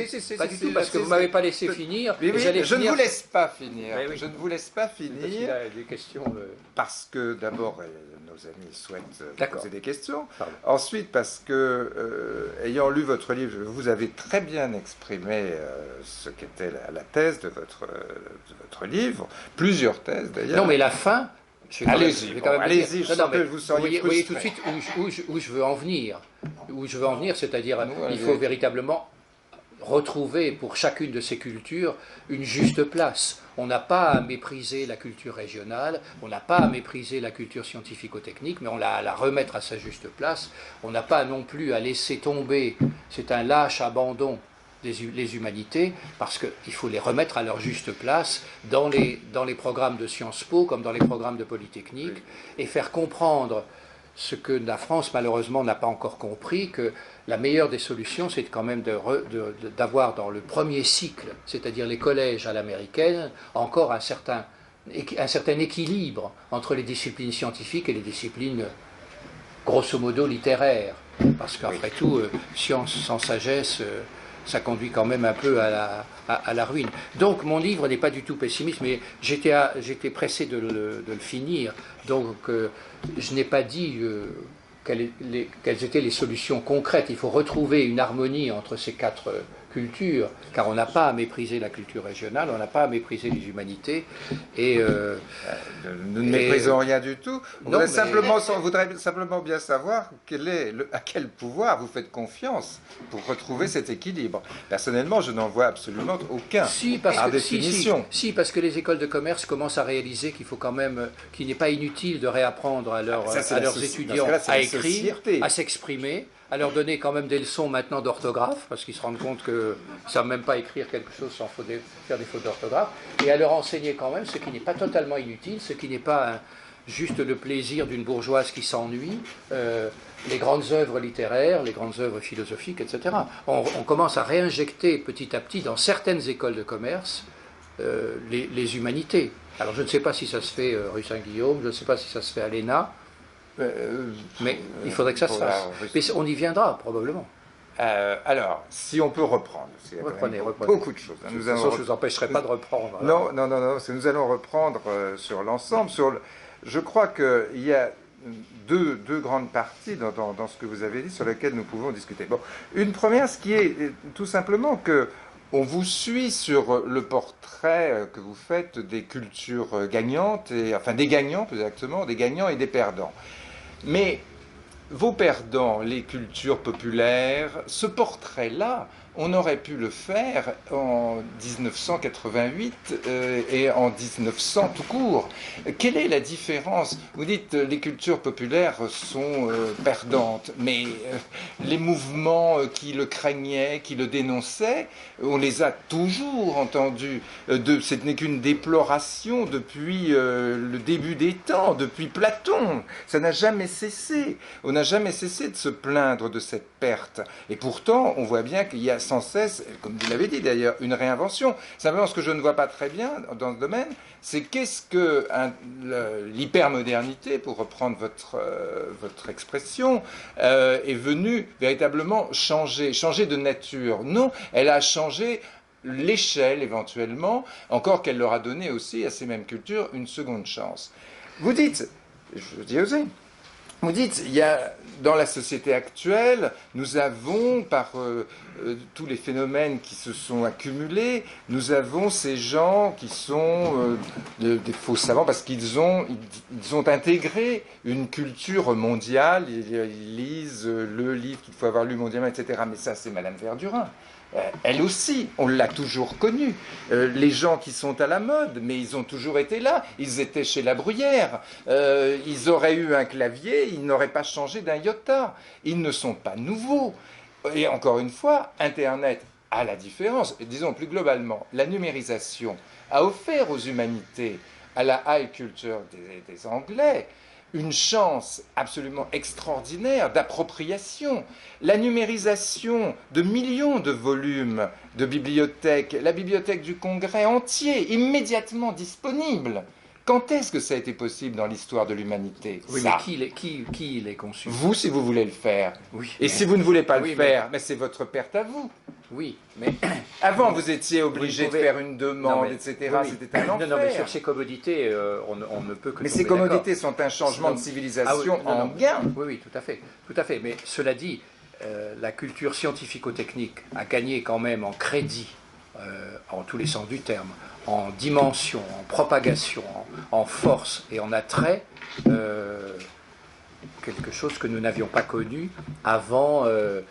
parce que vous ne m'avez pas laissé finir.
Oui, je ne vous laisse pas finir.
Oui.
Je ne vous laisse pas finir.
Parce qu'il a des questions.
Parce que d'abord, nos amis souhaitent poser des questions.
Pardon.
Ensuite, parce que, ayant lu votre livre, vous avez très bien exprimé ce qu'était la thèse de votre livre, plusieurs thèses d'ailleurs.
Non, mais la fin.
Allez-y, vous
voyez tout de suite où je veux en venir. Où je veux en venir, c'est-à-dire il faut véritablement retrouver pour chacune de ces cultures une juste place. On n'a pas à mépriser la culture régionale, on n'a pas à mépriser la culture scientifico-technique, mais on l'a à la remettre à sa juste place. On n'a pas non plus à laisser tomber, c'est un lâche abandon les humanités, parce qu'il faut les remettre à leur juste place dans les programmes de Sciences Po comme dans les programmes de Polytechnique, et faire comprendre ce que la France malheureusement n'a pas encore compris, que la meilleure des solutions c'est quand même d'avoir dans le premier cycle, c'est-à-dire les collèges à l'américaine, encore un certain équilibre entre les disciplines scientifiques et les disciplines grosso modo littéraires, parce qu'après tout, science sans sagesse, ça conduit quand même un peu à la ruine. Donc mon livre n'est pas du tout pessimiste, mais j'étais pressé de le finir, donc je n'ai pas dit quelles étaient les solutions concrètes. Il faut retrouver une harmonie entre ces quatre cultures, car on n'a pas à mépriser la culture régionale, on n'a pas à mépriser les humanités. Et,
nous ne méprisons rien du tout. On voudrait simplement bien savoir à quel pouvoir vous faites confiance pour retrouver cet équilibre. Personnellement, je n'en vois absolument aucun, par définition.
Si, parce que les écoles de commerce commencent à réaliser qu'il faut quand même, qu'il n'est pas inutile de réapprendre à leurs étudiants à écrire, à s'exprimer, à leur donner quand même des leçons maintenant d'orthographe, parce qu'ils se rendent compte qu'ils ne savent même pas écrire quelque chose sans faire des fautes d'orthographe, et à leur enseigner quand même ce qui n'est pas totalement inutile, ce qui n'est pas juste le plaisir d'une bourgeoise qui s'ennuie, les grandes œuvres littéraires, les grandes œuvres philosophiques, etc. On commence à réinjecter petit à petit dans certaines écoles de commerce les humanités. Alors je ne sais pas si ça se fait rue Saint-Guillaume, je ne sais pas si ça se fait à l'ENA, mais il faudrait que ça se fasse. Mais on y viendra, probablement.
Alors, si on peut reprendre,
reprenez.
Beaucoup de choses.
De toute façon, je ne vous empêcherai pas de reprendre.
Non, parce que nous allons reprendre sur l'ensemble. Je crois qu'il y a deux grandes parties dans ce que vous avez dit sur lesquelles nous pouvons discuter. Bon, une première, ce qui est tout simplement que on vous suit sur le portrait que vous faites des cultures gagnantes, enfin des gagnants plus exactement, des gagnants et des perdants. Mais vos perdants, les cultures populaires, ce portrait-là, on aurait pu le faire en 1988 et en 1900 tout court. Quelle est la différence? Vous dites les cultures populaires sont perdantes, mais les mouvements qui le craignaient, qui le dénonçaient, on les a toujours entendus. Ce n'est qu'une déploration depuis le début des temps, depuis Platon. Ça n'a jamais cessé. On n'a jamais cessé de se plaindre de cette perte. Et pourtant, on voit bien qu'il y a sans cesse, comme vous l'avez dit d'ailleurs, une réinvention. Simplement, ce que je ne vois pas très bien dans ce domaine, c'est qu'est-ce que l'hypermodernité, pour reprendre votre expression, est venue véritablement changer de nature. Non, elle a changé l'échelle éventuellement, encore qu'elle leur a donné aussi à ces mêmes cultures une seconde chance. Vous dites, je dis osé, vous dites, il y a, dans la société actuelle, nous avons, par tous les phénomènes qui se sont accumulés, nous avons ces gens qui sont des faux savants parce qu'ils ont intégré une culture mondiale, ils lisent le livre qu'il faut avoir lu mondialement, etc. Mais ça, c'est Madame Verdurin. Elle aussi, on l'a toujours connue. Les gens qui sont à la mode, mais ils ont toujours été là. Ils étaient chez La Bruyère. Ils auraient eu un clavier, ils n'auraient pas changé d'un iota. Ils ne sont pas nouveaux. Et encore une fois, Internet a la différence. Et disons plus globalement, la numérisation a offert aux humanités, à la high culture des Anglais, une chance absolument extraordinaire d'appropriation. La numérisation de millions de volumes de bibliothèques, la bibliothèque du Congrès entier, immédiatement disponible. Quand est-ce que ça a été possible dans l'histoire de l'humanité?
Oui,
ça.
mais qui l'est conçu?
Vous, si vous voulez le faire.
Oui.
Et si vous ne voulez pas
Oui,
le faire, mais c'est votre perte à vous.
Oui, mais...
Avant, vous étiez obligé
pouvez-
de faire une demande,
Non, mais-
etc.
oui.
C'était un enfer.
Non, mais sur ces commodités, on ne peut que
Mais
tomber
ces commodités
d'accord.
sont un changement
Non.
de civilisation
Ah oui, non,
en
non.
gain.
Oui, oui, tout à fait. Tout à fait. Mais cela dit, la culture scientifico-technique a gagné quand même en crédit, en tous les sens du terme, en dimension, en propagation, en force et en attrait, quelque chose que nous n'avions pas connu avant le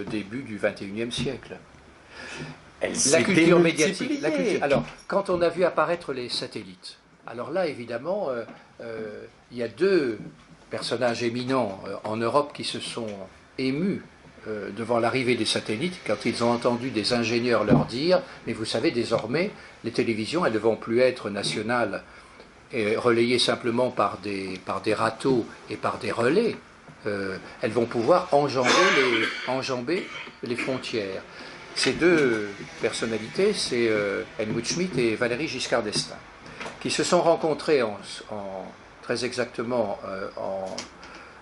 début du XXIe siècle. La culture médiatique. Alors, quand on a vu apparaître les satellites, alors là, évidemment, il y a deux personnages éminents en Europe qui se sont émus devant l'arrivée des satellites, quand ils ont entendu des ingénieurs leur dire « Mais vous savez, désormais, les télévisions, elles ne vont plus être nationales et relayées simplement par des râteaux et par des relais. Elles vont pouvoir enjamber les frontières. » Ces deux personnalités, c'est Helmut Schmidt et Valéry Giscard d'Estaing, qui se sont rencontrés très exactement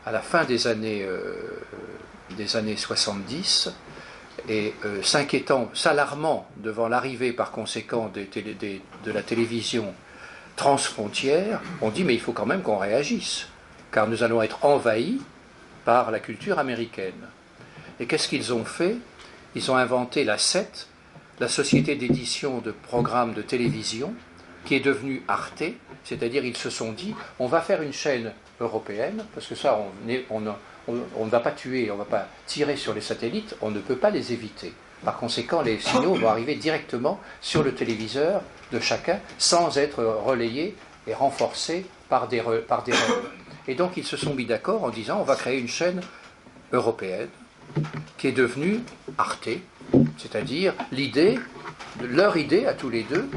à la fin des années 70, et s'alarmant devant l'arrivée par conséquent de la télévision transfrontière, on dit mais il faut quand même qu'on réagisse, car nous allons être envahis par la culture américaine. Et qu'est-ce qu'ils ont fait? Ils ont inventé la SET, la société d'édition de programmes de télévision, qui est devenue Arte, c'est-à-dire ils se sont dit, on va faire une chaîne européenne, parce que ça, on ne va pas tuer, on ne va pas tirer sur les satellites, on ne peut pas les éviter. Par conséquent, les signaux vont arriver directement sur le téléviseur de chacun, sans être relayés et renforcés par des relais. Et donc ils se sont mis d'accord en disant, on va créer une chaîne européenne, qui est devenue Arte, c'est-à-dire leur idée à tous les deux,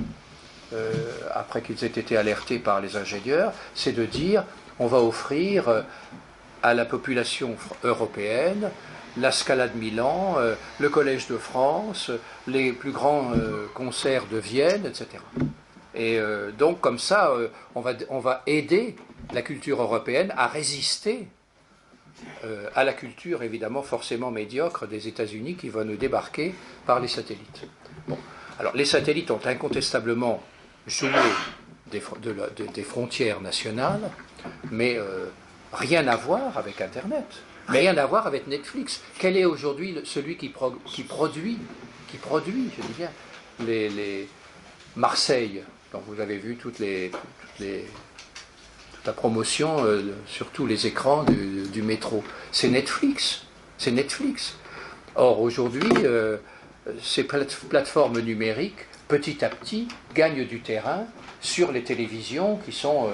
après qu'ils aient été alertés par les ingénieurs, c'est de dire on va offrir à la population européenne la Scala de Milan, le Collège de France, les plus grands concerts de Vienne, etc. Et donc comme ça, on va aider la culture européenne à résister à la culture évidemment forcément médiocre des États-Unis qui va nous débarquer par les satellites. Bon. Alors les satellites ont incontestablement joué des frontières nationales, mais rien à voir avec Internet, rien à voir avec Netflix. Quel est aujourd'hui celui qui produit, je dis bien, les Marseille, dont vous avez vu toute la promotion sur tous les écrans du métro. C'est Netflix. C'est Netflix. Or, aujourd'hui, ces plateformes numériques, petit à petit, gagnent du terrain sur les télévisions qui sont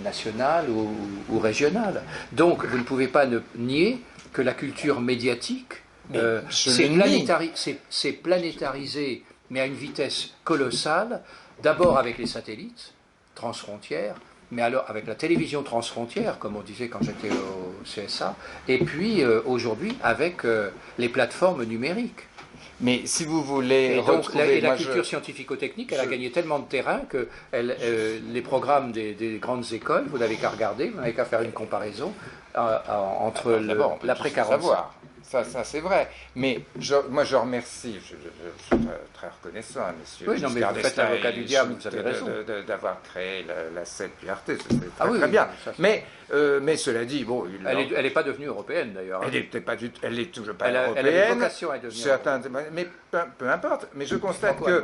nationales ou régionales. Donc, vous ne pouvez pas nier que la culture médiatique c'est planétarisé, mais à une vitesse colossale, d'abord avec les satellites transfrontières, mais alors avec la télévision transfrontière, comme on disait quand j'étais au CSA, et puis aujourd'hui avec les plateformes numériques.
Mais si vous voulez
et donc,
retrouver...
la culture scientifico-technique, elle a gagné tellement de terrain que les programmes des grandes écoles, vous n'avez qu'à regarder, vous n'avez qu'à faire une comparaison entre l'après 45.
Ça c'est vrai. Mais moi, je remercie, je suis très reconnaissant à monsieur.
Oui, non, mais vous faites l'avocat du diable, vous avez raison.
D'avoir créé la SET puis Arte, c'est très bien. Mais cela dit, bon...
Elle n'est pas devenue européenne, d'ailleurs.
Elle n'est toujours pas européenne.
Elle a vocation à devenir européenne.
Mais peu importe. Mais je constate que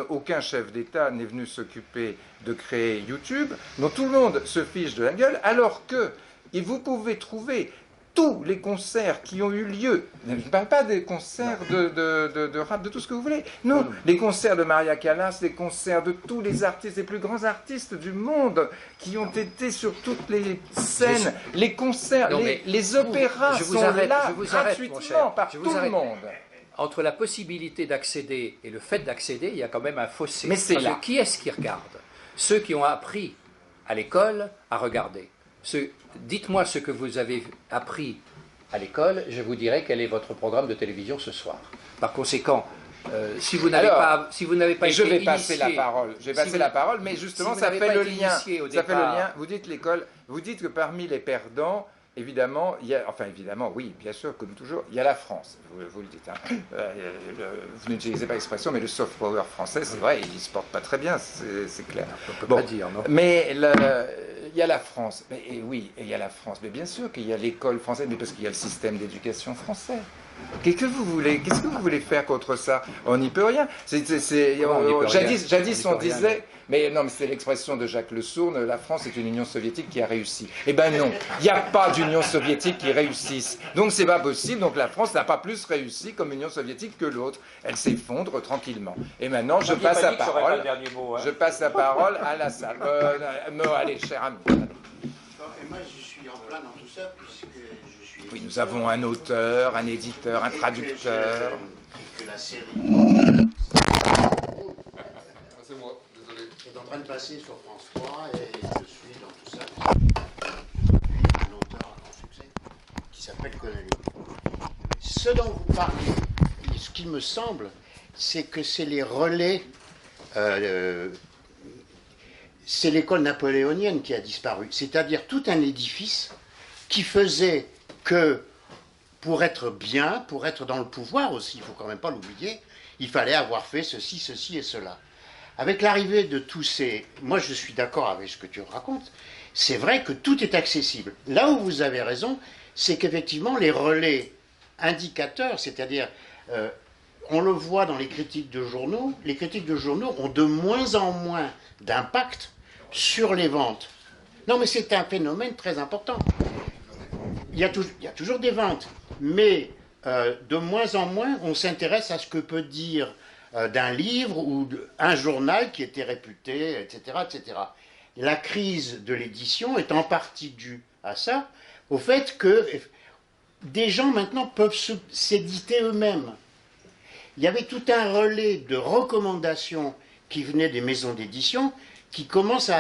aucun chef d'État n'est venu s'occuper de créer YouTube, dont tout le monde se fiche de la gueule, alors que vous pouvez trouver tous les concerts qui ont eu lieu, je ne parle pas des concerts de rap, de tout ce que vous voulez, non, les concerts de Maria Callas, les concerts de tous les artistes, les plus grands artistes du monde, qui ont été sur toutes les scènes, les concerts, les opéras sont là gratuitement par tout le monde.
Entre la possibilité d'accéder et le fait d'accéder, il y a quand même un fossé.
Mais c'est là.
Qui est-ce qui regarde? Ceux qui ont appris à l'école à regarder. Dites-moi ce que vous avez appris à l'école, je vous dirai quel est votre programme de télévision ce soir. Par conséquent, si vous n'avez pas été
je vais passer
initié,
la parole. Je vais passer la parole, mais justement,
si
ça
vous
fait
n'avez
le
pas été
lien.
initié au
Ça fait le
départ-
lien. Vous dites l'école. Vous dites que parmi les perdants, évidemment, évidemment, oui, bien sûr, comme toujours, il y a la France. Vous le dites. Hein. Vous n'utilisez pas l'expression, mais le soft power français, c'est vrai, il ne se porte pas très bien, c'est clair.
On ne peut
Bon,
pas dire, non.
mais il y a la France. Oui, il y a la France. Mais bien sûr qu'il y a l'école française, mais parce qu'il y a le système d'éducation français. Qu'est-ce que vous voulez faire contre ça? On n'y peut rien. Jadis, on disait, mais non, mais c'est l'expression de Jacques Le Sourne, la France est une Union soviétique qui a réussi. Eh ben non, il n'y a pas d'Union soviétique qui réussisse. Donc c'est pas possible. Donc la France n'a pas plus réussi comme Union soviétique que l'autre. Elle s'effondre tranquillement. Et maintenant, je passe la parole. Je passe la parole à la salle. Allez, cher ami.
Et moi, je suis en plein dans tout ça, puisque je suis...
Oui, nous avons un auteur, un éditeur, un traducteur.
Que la série
Ah, c'est moi, désolé.
est en train de passer sur France 3, et je suis dans tout ça. Un auteur à grand succès, qui s'appelle Connelly. Ce dont vous parlez, ce qui me semble, c'est que c'est les relais... c'est l'école napoléonienne qui a disparu. C'est-à-dire tout un édifice qui faisait que, pour être bien, pour être dans le pouvoir aussi, il ne faut quand même pas l'oublier, il fallait avoir fait ceci, ceci et cela. Avec l'arrivée de tous ces... Moi, je suis d'accord avec ce que tu racontes. C'est vrai que tout est accessible. Là où vous avez raison, c'est qu'effectivement, les relais indicateurs, c'est-à-dire... on le voit dans les critiques de journaux ont de moins en moins d'impact sur les ventes. Non, mais c'est un phénomène très important. Il y a toujours des ventes, mais de moins en moins, on s'intéresse à ce que peut dire d'un livre ou un journal qui était réputé, etc., etc. La crise de l'édition est en partie due à ça, au fait que des gens maintenant peuvent s'éditer eux-mêmes. Il y avait tout un relais de recommandations qui venaient des maisons d'édition qui commencent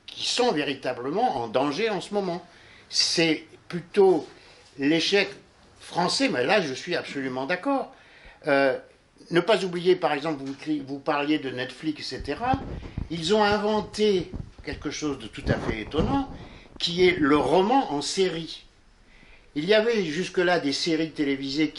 qui sont véritablement en danger en ce moment. C'est plutôt l'échec français, mais là je suis absolument d'accord. Ne pas oublier, par exemple, vous parliez de Netflix, etc. Ils ont inventé quelque chose de tout à fait étonnant, qui est le roman en série. Il y avait jusque-là des séries télévisées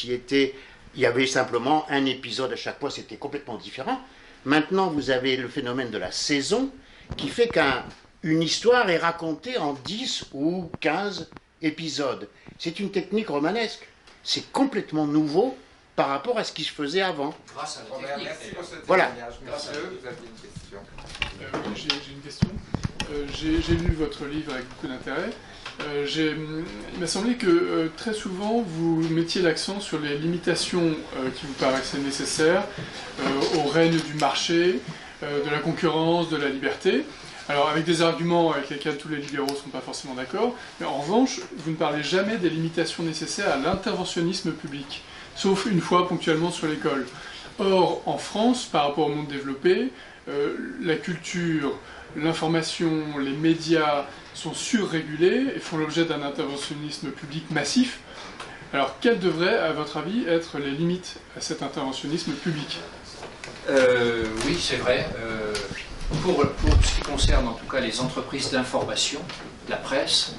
il y avait simplement un épisode à chaque fois, c'était complètement différent. Maintenant, vous avez le phénomène de la saison, qui fait qu'une histoire est racontée en 10 ou 15 épisodes. C'est une technique romanesque. C'est complètement nouveau par rapport à ce qui se faisait avant.
Grâce à la technique.
Merci pour ce
Voilà.
témoignage. Monsieur, vous aviez une question.
Oui, j'ai une question. J'ai lu votre livre avec beaucoup d'intérêt. Il m'a semblé que très souvent vous mettiez l'accent sur les limitations qui vous paraissaient nécessaires au règne du marché, de la concurrence, de la liberté. Alors avec des arguments avec lesquels tous les libéraux ne sont pas forcément d'accord, mais en revanche, vous ne parlez jamais des limitations nécessaires à l'interventionnisme public, sauf une fois ponctuellement sur l'école. Or, en France, par rapport au monde développé, la culture, l'information, les médias sont surrégulés et font l'objet d'un interventionnisme public massif. Alors, quelles devraient, à votre avis, être les limites à cet interventionnisme public?
Oui, c'est vrai. Pour ce qui concerne en tout cas les entreprises d'information, la presse,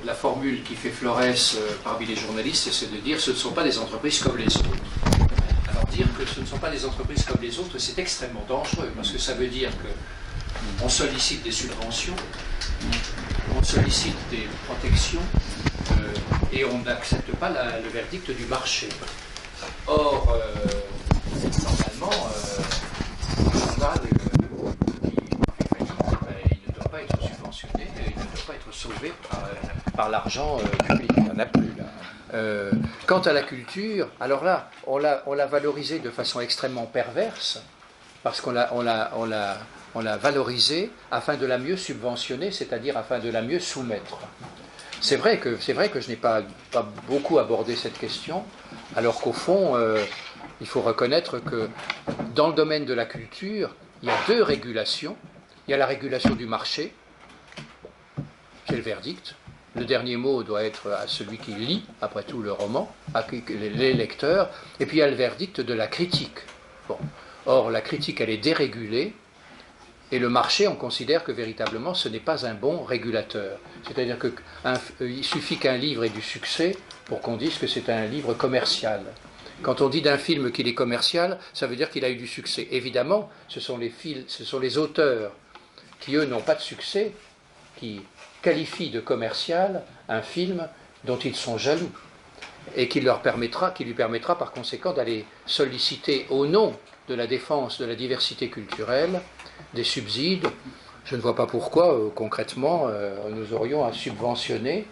la formule qui fait florès parmi les journalistes, c'est de dire ce ne sont pas des entreprises comme les autres. Alors dire que ce ne sont pas des entreprises comme les autres, c'est extrêmement dangereux, parce que ça veut dire qu'on sollicite des subventions, on sollicite des protections, et on n'accepte pas le verdict du marché. Or, normalement, le journal qui fait faillite, il ne doit pas être subventionné, il ne doit pas être sauvé par l'argent public.
Il n'y en a plus, là.
Quant à la culture, alors là, on l'a valorisée de façon extrêmement perverse, parce qu'on l'a valorisée afin de la mieux subventionner, c'est-à-dire afin de la mieux soumettre. C'est vrai que je n'ai pas beaucoup abordé cette question, alors qu'au fond, il faut reconnaître que dans le domaine de la culture, il y a deux régulations. Il y a la régulation du marché, c'est le verdict. Le dernier mot doit être à celui qui lit, après tout, le roman, à les lecteurs. Et puis il y a le verdict de la critique. Bon. Or, la critique, elle est dérégulée, et le marché, on considère que véritablement, ce n'est pas un bon régulateur. C'est-à-dire qu'il suffit qu'un livre ait du succès pour qu'on dise que c'est un livre commercial. Quand on dit d'un film qu'il est commercial, ça veut dire qu'il a eu du succès. Évidemment, ce sont les auteurs qui, eux, n'ont pas de succès, qui qualifient de commercial un film dont ils sont jaloux et qui lui permettra par conséquent d'aller solliciter au nom de la défense de la diversité culturelle des subsides. Je ne vois pas pourquoi, concrètement, nous aurions à subventionner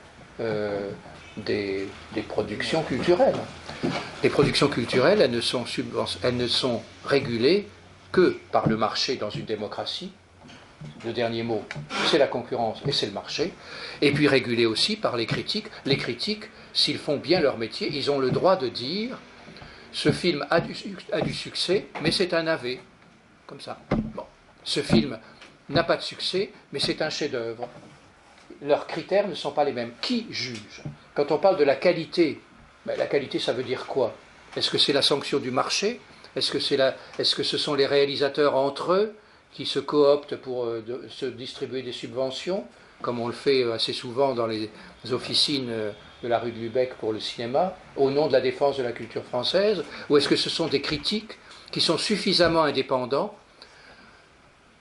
des productions culturelles. Les productions culturelles, elles ne sont régulées que par le marché dans une démocratie. Le dernier mot, c'est la concurrence et c'est le marché. Et puis régulées aussi par les critiques. Les critiques, s'ils font bien leur métier, ils ont le droit de dire « ce film a du succès, mais c'est un AV ». Comme ça. Bon. Ce film n'a pas de succès, mais c'est un chef-d'œuvre. Leurs critères ne sont pas les mêmes. Qui juge? Quand on parle de la qualité, la qualité, ça veut dire quoi? Est-ce que c'est la sanction du marché? Est-ce que ce sont les réalisateurs entre eux qui se cooptent pour se distribuer des subventions, comme on le fait assez souvent dans les officines de la rue de Lubeck pour le cinéma, au nom de la défense de la culture française? Ou est-ce que ce sont des critiques qui sont suffisamment indépendants,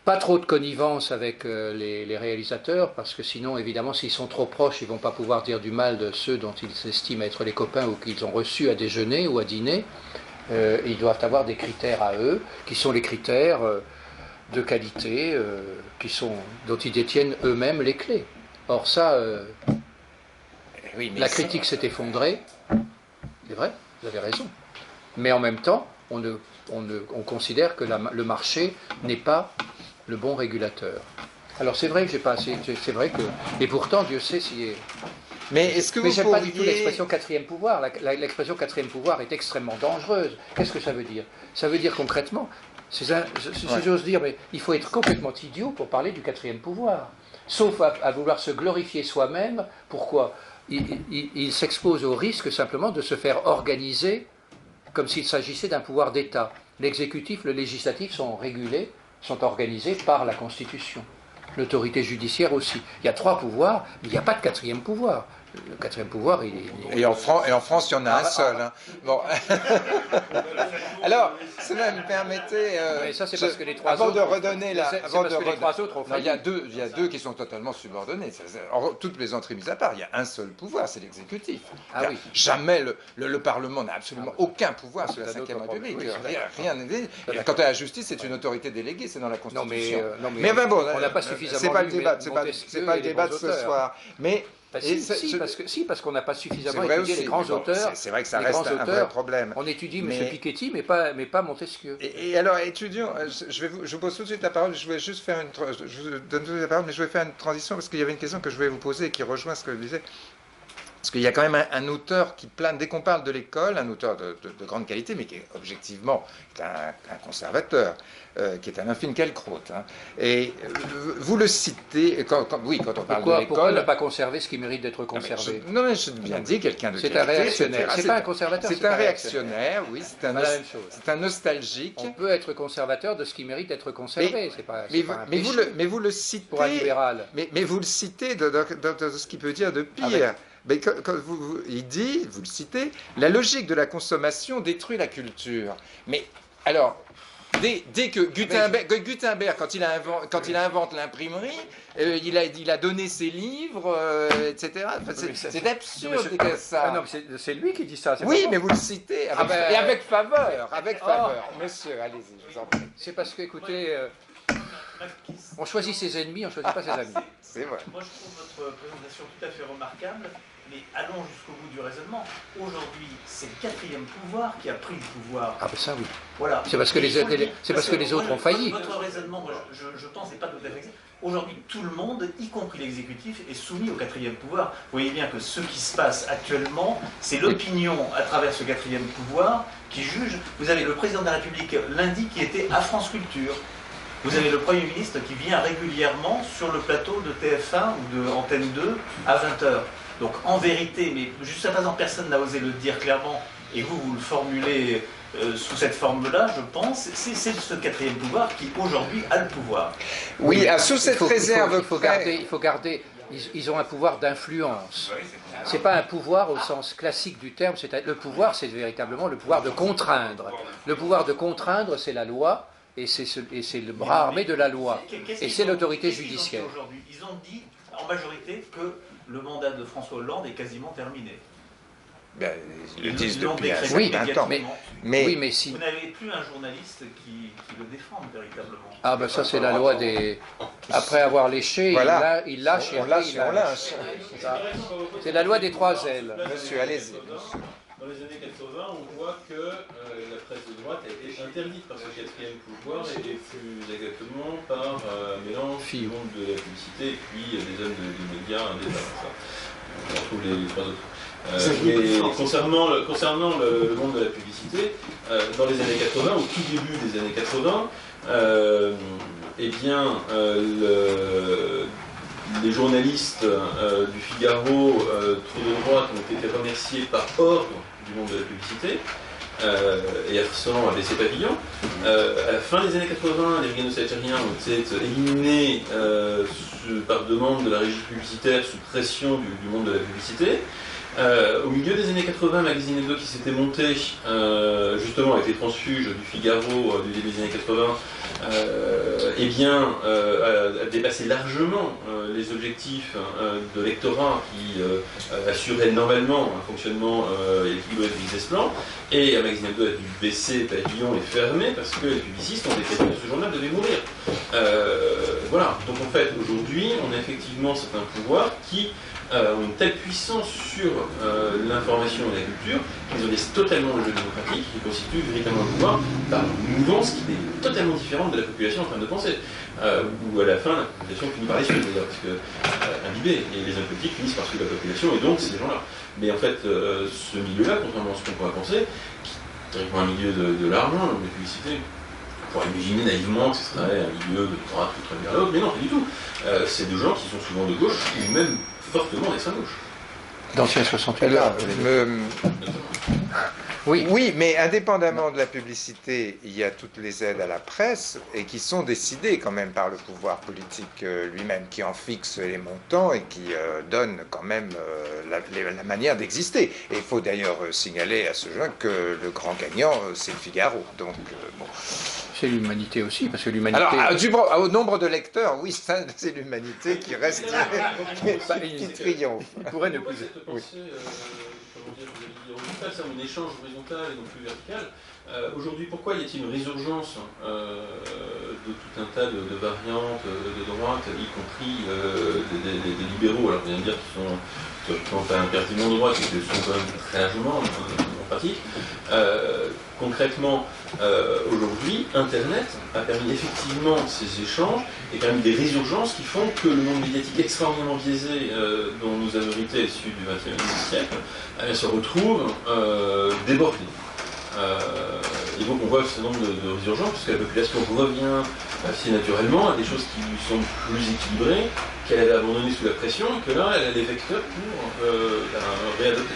pas trop de connivence avec les réalisateurs, parce que sinon, évidemment, s'ils sont trop proches, ils ne vont pas pouvoir dire du mal de ceux dont ils estiment être les copains ou qu'ils ont reçus à déjeuner ou à dîner. Ils doivent avoir des critères à eux, qui sont les critères de qualité, dont ils détiennent eux-mêmes les clés. Or ça,
oui, mais
la critique s'est effondrée, c'est vrai, vous avez raison. Mais en même temps, on considère que le marché n'est pas le bon régulateur. Alors c'est vrai que j'ai pas assez, c'est vrai que, et pourtant Dieu sait si.
Mais est-ce que vous
j'aime pas du tout
pourriez...
l'expression quatrième pouvoir. L'expression quatrième pouvoir est extrêmement dangereuse. Qu'est-ce que ça veut dire? Ça veut dire concrètement, si j'ose dire, mais il faut être complètement idiot pour parler du quatrième pouvoir. Sauf à vouloir se glorifier soi-même. Pourquoi? Il s'expose au risque simplement de se faire organiser comme s'il s'agissait d'un pouvoir d'État. L'exécutif, le législatif sont régulés, sont organisés par la Constitution. L'autorité judiciaire aussi. Il y a 3 pouvoirs, mais il n'y a pas de quatrième pouvoir. Le quatrième pouvoir, il est...
Et en France, il y en a un seul. Hein. Bon. Alors, si vous me permettez...
mais ça, c'est parce que les 3
avant
autres...
de redonner la...
C'est parce que les 3 autres ont failli.
Il y a deux qui sont totalement subordonnés. Toute plaisanterie mise à part, il y a un seul pouvoir, c'est l'exécutif.
Ah oui.
Jamais le Parlement n'a absolument aucun pouvoir sur la Ve République.
Oui,
rien n'est... Quant à la justice, c'est une autorité déléguée, c'est dans la Constitution.
Mais
ben bon,
on n'a pas suffisamment...
C'est pas le débat, c'est pas le débat de ce soir. Mais...
parce qu'on n'a pas suffisamment étudié les grands auteurs.
C'est vrai que ça reste un vrai problème.
On étudie M. Piketty, mais pas Montesquieu.
Et alors, étudions, je vous pose tout de suite la parole, je vais juste faire je vous donne tout de suite la parole, mais je vais faire une transition, parce qu'il y avait une question que je voulais vous poser et qui rejoint ce que je disais. Parce qu'il y a quand même un auteur qui plane, dès qu'on parle de l'école, un auteur de grande qualité, mais qui est objectivement un conservateur, qui est Alain Finkielkraut. Hein. Et vous le citez, quand on parle de l'école...
Pourquoi ne pas conserver ce qui mérite d'être conservé?
Non, mais je bien dit, quelqu'un de qualité.
C'est un réactionnaire. C'est pas un conservateur.
C'est un réactionnaire, oui, c'est un nostalgique.
On peut être conservateur de ce qui mérite d'être conservé.
Mais vous le citez...
Pour un libéral.
Mais vous le citez de ce qu'il peut dire de pire. Mais quand il dit, vous le citez, la logique de la consommation détruit la culture. Mais alors, dès que Gutenberg, quand il invente l'imprimerie, il a donné ses livres, etc. Enfin, c'est absurde que ça.
Non, c'est lui qui dit ça.
Oui, mais vous le citez avec faveur. Monsieur, allez-y, je vous en prie.
C'est parce que, écoutez, on choisit ses ennemis, on ne choisit pas ses amis.
C'est vrai.
Moi, je trouve votre présentation tout à fait remarquable. Mais allons jusqu'au bout du raisonnement. Aujourd'hui, c'est le quatrième pouvoir qui a pris le pouvoir.
Ah ben ça oui.
Voilà.
C'est parce que les autres ont failli.
Votre raisonnement, moi, je pense, n'est pas tout à fait exact. Aujourd'hui, tout le monde, y compris l'exécutif, est soumis au quatrième pouvoir. Vous voyez bien que ce qui se passe actuellement, c'est l'opinion à travers ce quatrième pouvoir qui juge. Vous avez le président de la République lundi qui était à France Culture. Vous avez le Premier ministre qui vient régulièrement sur le plateau de TF1 ou de Antenne 2 à 20h. Donc en vérité, mais jusqu'à présent personne n'a osé le dire clairement, et vous le formulez sous cette forme-là, je pense, c'est ce quatrième pouvoir qui aujourd'hui a le pouvoir.
Oui, sous cette réserve
il faut garder, ils ont un pouvoir d'influence. C'est pas un pouvoir au sens classique du terme. Le pouvoir, c'est véritablement le pouvoir de contraindre. Le pouvoir de contraindre, c'est la loi, et c'est le bras armé de la loi. Et c'est l'autorité judiciaire.
Ils ont dit en majorité que le mandat de François Hollande est quasiment terminé.
Ben, ils le disent depuis un
oui,
certain temps.
Mais si...
Vous n'avez plus un journaliste qui le défende véritablement.
Ah ben ça c'est la loi des... Après avoir léché,
voilà.
il lâche et
on lâche.
C'est la loi des 3 ailes.
Monsieur, allez-y.
Dans les années 80, on voit que la presse de droite a été interdite par ce quatrième pouvoir et plus exactement par un mélange du monde de la publicité et puis des hommes de médias indépendants. On retrouve les 3 autres. Mais concernant le monde de la publicité, dans les années 80, au tout début des années 80, eh bien, les journalistes du Figaro, trop de droite, ont été remerciés par ordre du monde de la publicité, et forcément à baisser pavillon. À la fin des années 80, les rhinocéros ont été éliminés par demande de la régie publicitaire sous pression du monde de la publicité. Au milieu des années 80, Magazine Hebdo qui s'était monté justement avec les transfuges du Figaro du début des années 80, eh bien, a dépassé largement les objectifs de lectorat qui assuraient normalement un fonctionnement équilibré du business plan, et Magazine Hebdo a dû baisser pavillon et fermer parce que les publicistes ont décrété que ce journal devait mourir. Voilà, donc en fait aujourd'hui on a effectivement c'est un pouvoir qui ont une telle puissance sur l'information et la culture qu'ils obéissent totalement le jeu démocratique, qui constitue véritablement le pouvoir par une mouvance qui est totalement différente de la population en train de penser. Où à la fin, la population finit par les suivre, d'ailleurs, parce que imbibée, et les hommes politiques finissent par suivre la population, et donc c'est ces gens-là. Mais en fait, ce milieu-là, contrairement à ce qu'on pourrait penser, qui est théoriquement un milieu de l'argent, de la publicité, on pourrait imaginer naïvement que ce serait un milieu de droite ou très vers l'autre, mais non, pas du tout. C'est des gens qui sont souvent de gauche, ou même fortement d'extrême gauche.
D'ancien 68.
Oui, mais indépendamment de la publicité, il y a toutes les aides à la presse et qui sont décidées quand même par le pouvoir politique lui-même, qui en fixe les montants et qui donne quand même la manière d'exister. Et il faut d'ailleurs signaler à ce jour que le grand gagnant, c'est le Figaro. Donc, bon.
C'est l'humanité aussi, parce que l'humanité...
Alors, au nombre de lecteurs, oui, c'est l'humanité qui reste qui triomphe.
Il pourrait ne plus...
Oui. On passe à un échange horizontal et non plus vertical. Aujourd'hui, pourquoi y a-t-il une résurgence de tout un tas de variantes de droite, y compris des libéraux, alors on vient de dire qu'ils sont pas impérativement de droite, mais qu'ils sont quand même très largement en pratique. Concrètement, aujourd'hui, Internet a permis effectivement ces échanges et permis des résurgences qui font que le monde médiatique extraordinairement biaisé dont nous avons hérité issu du XXIe siècle se retrouve débordé. Et donc on voit ce nombre de résurgences puisque la population revient assez naturellement à des choses qui lui semblent plus équilibrées, qu'elle avait abandonnées sous la pression et que là elle a des vecteurs pour réadopter.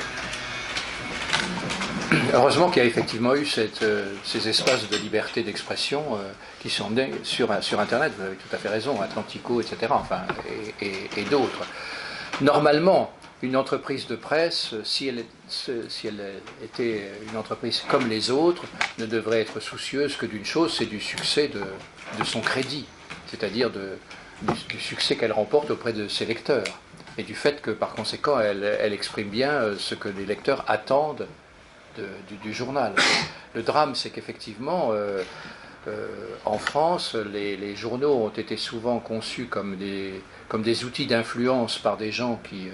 Heureusement qu'il y a effectivement eu ces espaces de liberté d'expression qui sont nés sur Internet, vous avez tout à fait raison, Atlantico, etc., enfin, et d'autres. Normalement, une entreprise de presse, si elle était une entreprise comme les autres, ne devrait être soucieuse que d'une chose, c'est du succès de son crédit, c'est-à-dire du succès qu'elle remporte auprès de ses lecteurs, et du fait que par conséquent elle exprime bien ce que les lecteurs attendent du journal. Le drame, c'est qu'effectivement, en France, les journaux ont été souvent conçus comme des outils d'influence par des gens qui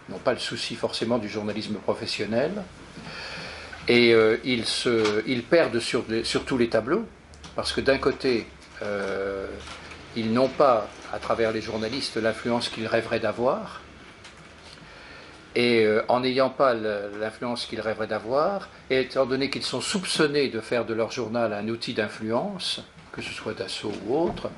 n'ont pas le souci forcément du journalisme professionnel, et ils perdent sur tous les tableaux, parce que d'un côté, ils n'ont pas, à travers les journalistes, l'influence qu'ils rêveraient d'avoir, et en n'ayant pas l'influence qu'ils rêveraient d'avoir, et étant donné qu'ils sont soupçonnés de faire de leur journal un outil d'influence, que ce soit Dassault ou autre,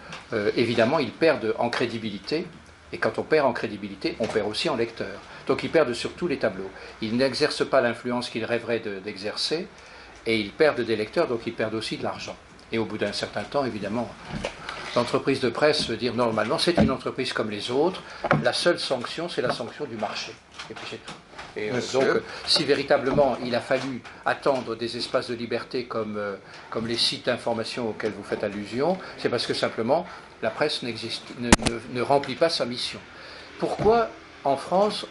évidemment, ils perdent en crédibilité. Et quand on perd en crédibilité, on perd aussi en lecteurs. Donc ils perdent sur tous les tableaux. Ils n'exercent pas l'influence qu'ils rêveraient d'exercer, et ils perdent des lecteurs, donc ils perdent aussi de l'argent. Et au bout d'un certain temps, évidemment, l'entreprise de presse veut dire normalement, c'est une entreprise comme les autres, la seule sanction, c'est la sanction du marché. Et puis c'est tout. Et donc, si véritablement il a fallu attendre des espaces de liberté comme les sites d'information auxquels vous faites allusion, c'est parce que simplement la presse ne remplit pas sa mission. Pourquoi en France,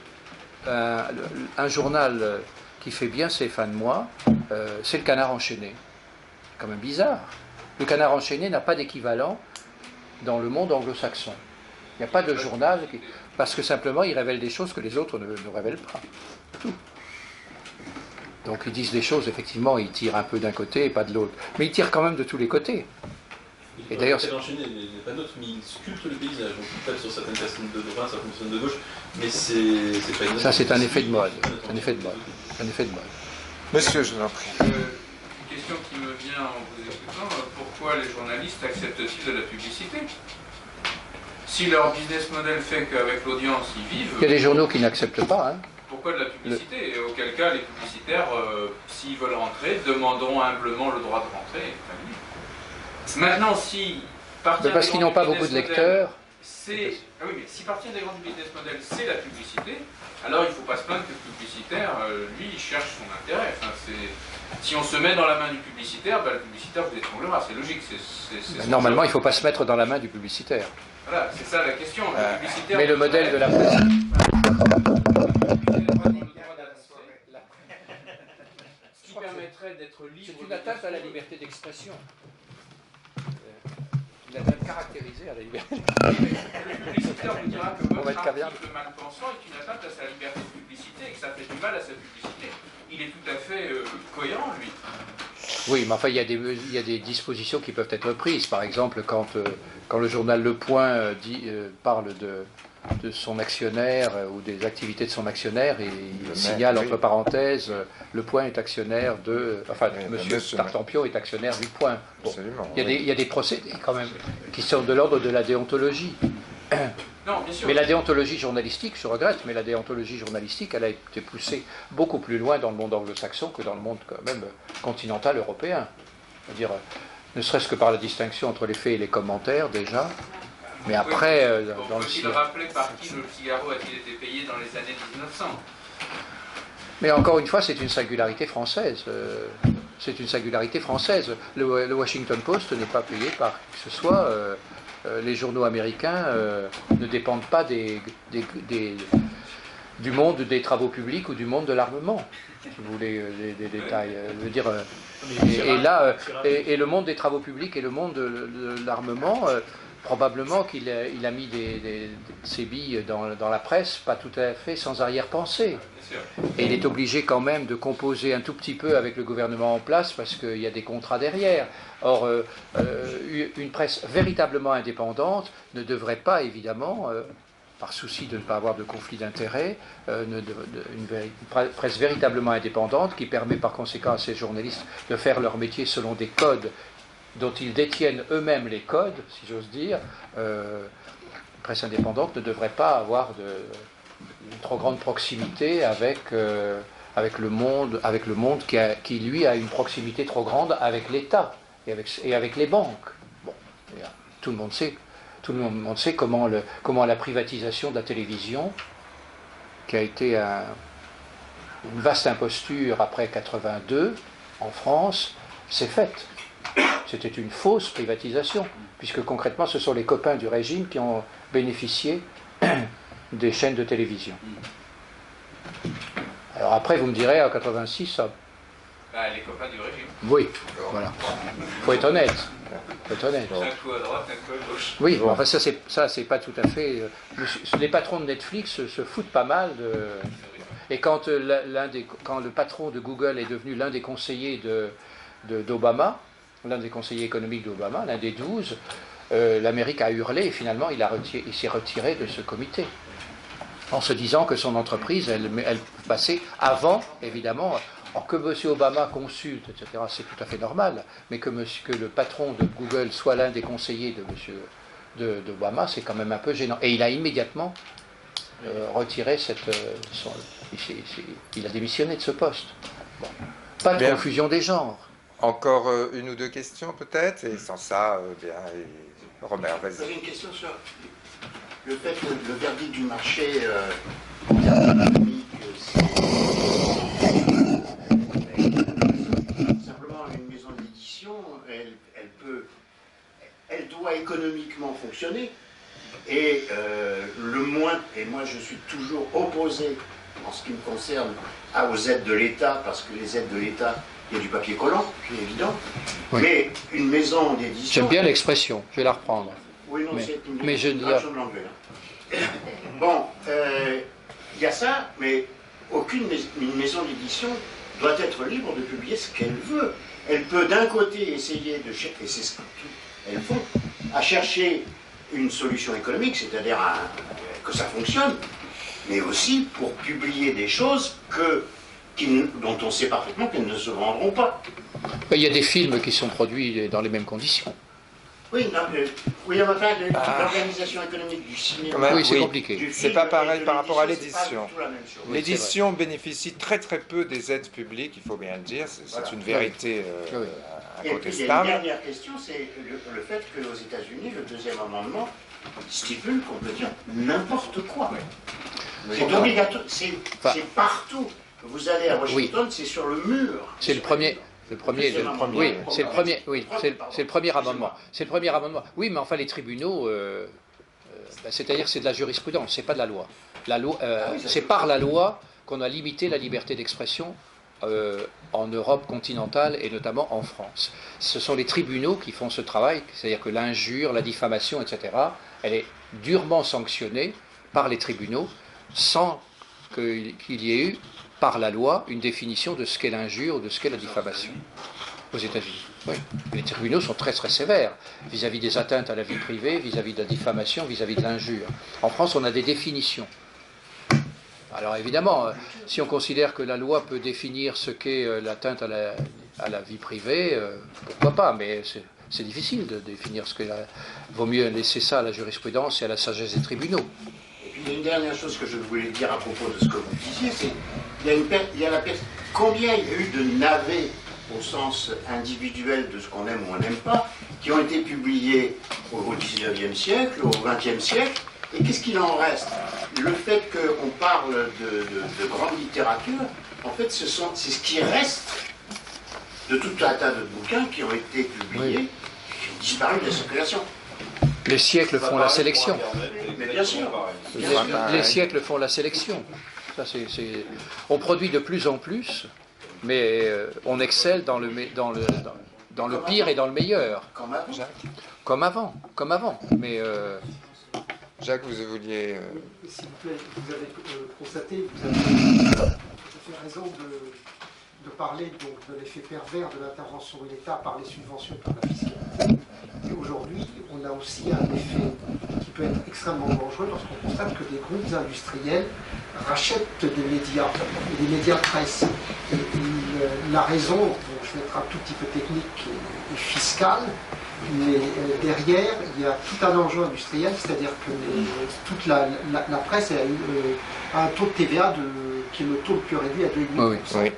un journal qui fait bien ses fins de mois, c'est le Canard enchaîné? C'est quand même bizarre. Le Canard enchaîné n'a pas d'équivalent dans le monde anglo-saxon. Il n'y a pas de journal, parce que simplement il révèle des choses que les autres ne révèlent pas. Tout. Donc ils disent des choses, effectivement, ils tirent un peu d'un côté et pas de l'autre. Mais ils tirent quand même de tous les côtés.
Et d'ailleurs, c'est enchaîné, n'est pas neutre, mais il sculpte le paysage. Donc il tape sur certaines personnes de droite, certaines personnes de gauche, mais c'est pas une...
Ça, c'est un effet de mode. Un effet de mode. Un effet de mode.
Monsieur, je vous en prie.
Une question qui me vient en vous écoutant, pourquoi les journalistes acceptent-ils de la publicité? Si leur business model fait qu'avec l'audience, ils vivent...
Il y a des journaux qui n'acceptent pas. Hein.
Pourquoi de la publicité? Et auquel cas, les publicitaires, s'ils veulent rentrer, demanderont humblement le droit de rentrer. Maintenant, si...
Parce qu'ils n'ont pas beaucoup de lecteurs.
Ah oui, mais si partir des grands business models, c'est la publicité, alors il ne faut pas se plaindre que le publicitaire, lui, il cherche son intérêt. Enfin, si on se met dans la main du publicitaire, le publicitaire vous étranglera, c'est logique.
Normalement, il ne faut pas se mettre dans la main du publicitaire.
Voilà, c'est ça la question. Le publicitaire,
mais le modèle de la presse...
Ce qui permettrait d'être libre...
C'est une atteinte à la liberté d'expression. Une atteinte caractérisée à la liberté d'expression.
Le publicitaire vous dira que votre
article
mal pensant est une atteinte à sa liberté de publicité et que ça fait du mal à sa publicité. Il est tout à fait cohérent, lui.
Oui, mais enfin, il y a des dispositions qui peuvent être prises. Par exemple, quand le journal Le Point parle de son actionnaire ou des activités de son actionnaire, et il signale entre parenthèses, Le Point est actionnaire de... Enfin, Monsieur Tartampion est actionnaire du Point. Bon, il y a des procédés quand même qui sont de l'ordre de la déontologie.
Non, bien sûr.
Mais la déontologie journalistique, je regrette, mais la déontologie journalistique, elle a été poussée beaucoup plus loin dans le monde anglo-saxon que dans le monde quand même continental européen. C'est-à-dire, ne serait-ce que par la distinction entre les faits et les commentaires déjà, mais après, dans le
Faut-il rappeler par qui le Figaro a-t-il été payé dans les années 1900?
Mais encore une fois, c'est une singularité française. C'est une singularité française. Le Washington Post n'est pas payé par qui que ce soit. Les journaux américains ne dépendent pas du monde des travaux publics ou du monde de l'armement, si vous voulez des détails. Je veux dire, et le monde des travaux publics et le monde de l'armement, probablement qu'il a mis ses billes dans la presse, pas tout à fait sans arrière-pensée. Et il est obligé quand même de composer un tout petit peu avec le gouvernement en place parce qu'il y a des contrats derrière. Or, une presse véritablement indépendante ne devrait pas, évidemment, par souci de ne pas avoir de conflit d'intérêts, une presse véritablement indépendante qui permet par conséquent à ces journalistes de faire leur métier selon des codes dont ils détiennent eux-mêmes les codes, si j'ose dire. Une presse indépendante ne devrait pas avoir une trop grande proximité avec le monde qui lui a une proximité trop grande avec l'État et avec les banques. Bon, tout le monde sait comment la privatisation de la télévision, qui a été une vaste imposture après 82 en France, s'est faite. C'était une fausse privatisation, puisque concrètement ce sont les copains du régime qui ont bénéficié des chaînes de télévision. Alors après, vous me direz, en 86, ça...
les copains du régime.
Oui, voilà. Il faut être honnête.
Un coup à droite, un coup à gauche.
Oui, bon, enfin, ça c'est pas tout à fait... les patrons de Netflix se foutent pas mal de... Et quand le patron de Google est devenu l'un des conseillers d'Obama, l'un des conseillers économiques d'Obama, l'un des 12, l'Amérique a hurlé et finalement il s'est retiré de ce comité. En se disant que son entreprise, elle passait avant, évidemment, Alors que M. Obama consulte, etc., c'est tout à fait normal, mais que le patron de Google soit l'un des conseillers d'Obama, c'est quand même un peu gênant. Et il a immédiatement retiré il a démissionné de ce poste. Bon. Pas de confusion des genres.
Encore une ou deux questions peut-être, et sans ça, Robert, vas-y.
J'avais une question sur le fait que le verdict du marché simplement une maison d'édition, elle doit économiquement fonctionner, et et moi je suis toujours opposé en ce qui me concerne aux aides de l'État, parce que les aides de l'État, il y a du papier collant, c'est évident,
oui.
Mais une maison d'édition...
J'aime bien l'expression, je vais la reprendre.
Oui, non, c'est une
traduction
de l'anglais. Bon, il y a ça, mais une maison d'édition doit être libre de publier ce qu'elle veut. Elle peut d'un côté essayer de chercher, et c'est ce qu'elles font, à chercher une solution économique, c'est-à-dire que ça fonctionne, mais aussi pour publier des choses dont on sait parfaitement qu'elles ne se vendront pas.
Il y a des films qui sont produits dans les mêmes conditions.
Oui, enfin, l'organisation économique du cinéma...
Oui, c'est compliqué.
C'est pas pareil par rapport à l'édition.
Oui,
L'édition bénéficie très très peu des aides publiques, il faut bien le dire, c'est une vérité incontestable.
Et puis, il y a une dernière question, c'est le fait qu'aux États-Unis, le deuxième amendement stipule qu'on peut dire n'importe quoi. C'est obligatoire, c'est partout. Vous allez à Washington, c'est sur le mur.
C'est le premier. Oui, c'est le premier. Oui, c'est le premier amendement. C'est le premier amendement. Oui, mais enfin les tribunaux, c'est-à-dire c'est de la jurisprudence, c'est pas de la loi. C'est par la loi qu'on a limité la liberté d'expression en Europe continentale et notamment en France. Ce sont les tribunaux qui font ce travail, c'est-à-dire que l'injure, la diffamation, etc., elle est durement sanctionnée par les tribunaux sans qu'il y ait eu par la loi une définition de ce qu'est l'injure ou de ce qu'est la diffamation aux États-Unis. Oui. Les tribunaux sont très très sévères vis-à-vis des atteintes à la vie privée, vis-à-vis de la diffamation, vis-à-vis de l'injure. En France, on a des définitions. Alors évidemment, si on considère que la loi peut définir ce qu'est l'atteinte à la vie privée, pourquoi pas, mais c'est difficile de définir ce qu'est vaut mieux laisser ça à la jurisprudence et à la sagesse des tribunaux.
Il y a une dernière chose que je voulais dire à propos de ce que vous disiez, c'est combien il y a eu de navets au sens individuel de ce qu'on aime ou on n'aime pas, qui ont été publiés au XIXe siècle, au XXe siècle, et qu'est-ce qu'il en reste? Le fait qu'on parle de grande littérature, en fait, c'est ce qui reste de tout un tas de bouquins qui ont été publiés, qui ont disparu de la circulation.
Les siècles font la sélection.
Mais bien sûr.
Les siècles font la sélection. Ça, on produit de plus en plus, mais on excelle dans le pire et dans le meilleur. Comme avant. Mais
Jacques, vous vouliez...
S'il vous plaît, vous avez constaté, vous avez tout à fait raison de parler donc, de l'effet pervers de l'intervention de l'État par les subventions et par la fiscalité. Et aujourd'hui, on a aussi un effet qui peut être extrêmement dangereux lorsqu'on constate que des groupes industriels rachètent des médias presse. Et la raison, bon, je vais être un tout petit peu technique et fiscale, mais derrière, il y a tout un enjeu industriel, c'est-à-dire que toute la presse a un taux de TVA qui est le taux le plus réduit à 2,5%.
Oui.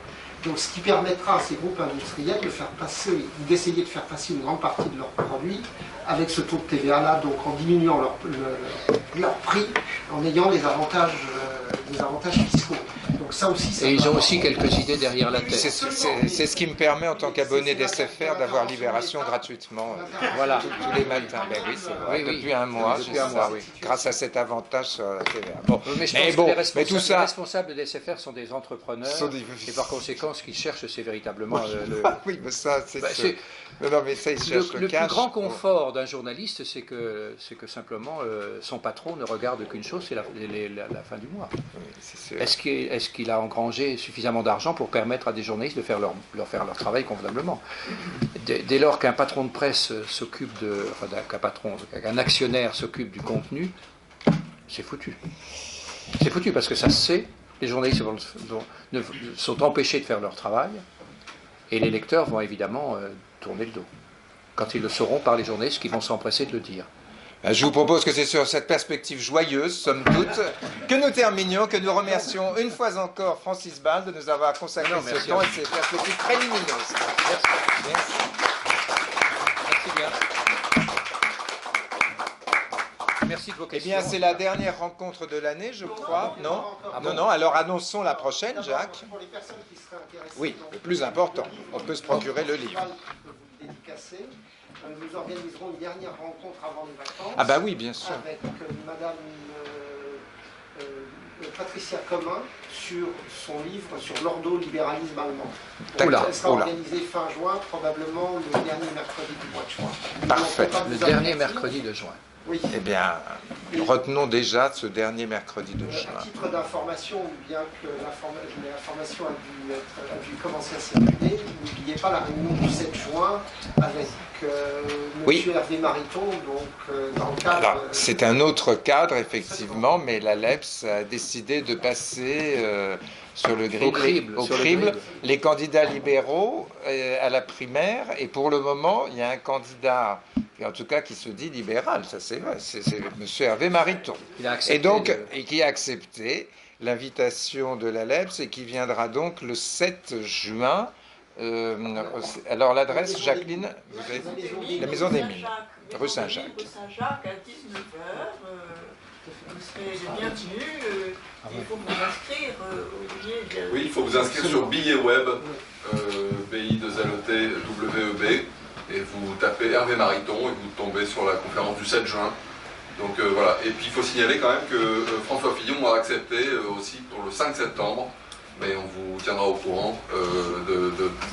Donc, ce qui permettra à ces groupes industriels d'essayer de faire passer une grande partie de leurs produits avec ce taux de TVA-là, donc en diminuant leur prix, en ayant des avantages fiscaux. Donc ça aussi,
et ils ont aussi quelques idées derrière la tête.
C'est ce qui me permet, en tant qu'abonné d'SFR, d'avoir Libération gratuitement voilà, tous les matins. Ben oui, c'est vrai. Oui, depuis un mois, oui. Grâce à cet avantage sur la TVA. Bon.
Mais je pense que les responsables de SFR sont des entrepreneurs, et par conséquent, ce qu'ils cherchent, c'est véritablement
oui, mais ça, c'est... Non, mais ça, ils cherchent
le plus grand confort d'un journaliste, c'est que simplement son patron ne regarde qu'une chose, c'est la fin du mois. Oui, est-ce qu'il a engrangé suffisamment d'argent pour permettre à des journalistes de faire leur travail convenablement? Dès lors qu'un patron de presse s'occupe qu'un actionnaire s'occupe du contenu, c'est foutu. C'est foutu parce que ça se sait, les journalistes sont empêchés de faire leur travail, et les lecteurs vont évidemment tourner le dos, quand ils le sauront par les journalistes qui vont s'empresser de le dire.
Je vous propose que c'est sur cette perspective joyeuse, somme toute, que nous terminions, que nous remercions une fois encore Francis Ball de nous avoir consacré ce temps et ces perspectives très lumineuses.
Merci.
Merci.
Merci bien. Merci de vos
Eh
questions.
bien, c'est la dernière rencontre de l'année, je crois. Non, non. Alors annonçons la prochaine, Jacques.
Pour les personnes qui seraient intéressées,
Oui,
donc,
le plus important. On peut se procurer le livre.
peut vous le dédicacer. Nous organiserons une dernière rencontre avant les vacances.
Ah bah oui, bien sûr.
Avec Madame Patricia Comin sur son livre sur l'ordo-libéralisme allemand.
D'accord.
Elle sera
Oula.
organisée fin juin, probablement le dernier mercredi du mois de juin.
Parfait.
Le dernier mercredi de juin.
Oui.
Eh bien, retenons déjà ce dernier mercredi de juin.
À titre d'information, bien que l'information a dû commencer à circuler, n'oubliez pas la réunion du 7 juin avec
Oui.
M. Hervé Mariton, donc dans le cadre...
Alors, c'est un autre cadre, effectivement, mais la LEPS a décidé de passer sur le crible,
Sur le crible.
les candidats libéraux à la primaire, et pour le moment, il y a un candidat, en tout cas qui se dit libéral, ça c'est vrai, c'est M. Hervé Mariton,
Il a accepté
et donc,
de-
et qui a accepté l'invitation de la LEPS, et qui viendra donc le 7 juin. Alors l'adresse, Jacqueline, vous avez... La maison des Mines, rue Saint-Jacques.
Rue Saint-Jacques à 19h. Vous serez les bienvenus. Il faut vous inscrire, Olivier.
Oui, il faut vous inscrire sur billet web, BI2LET WEB, et vous tapez Hervé Mariton et vous tombez sur la conférence du 7 juin. Donc voilà, et puis il faut signaler quand même que François Fillon a accepté aussi pour le 5 septembre, mais on vous tiendra au courant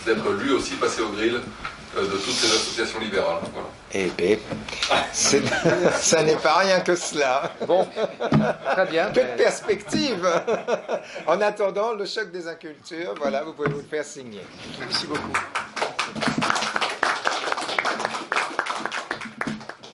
d'être lui aussi passé au grill de toutes ces associations libérales. Voilà.
Eh bien, ça n'est pas rien que cela.
Bon, très bien.
Que de perspectives. En attendant le choc des incultures, voilà, vous pouvez vous le faire signer.
Merci beaucoup.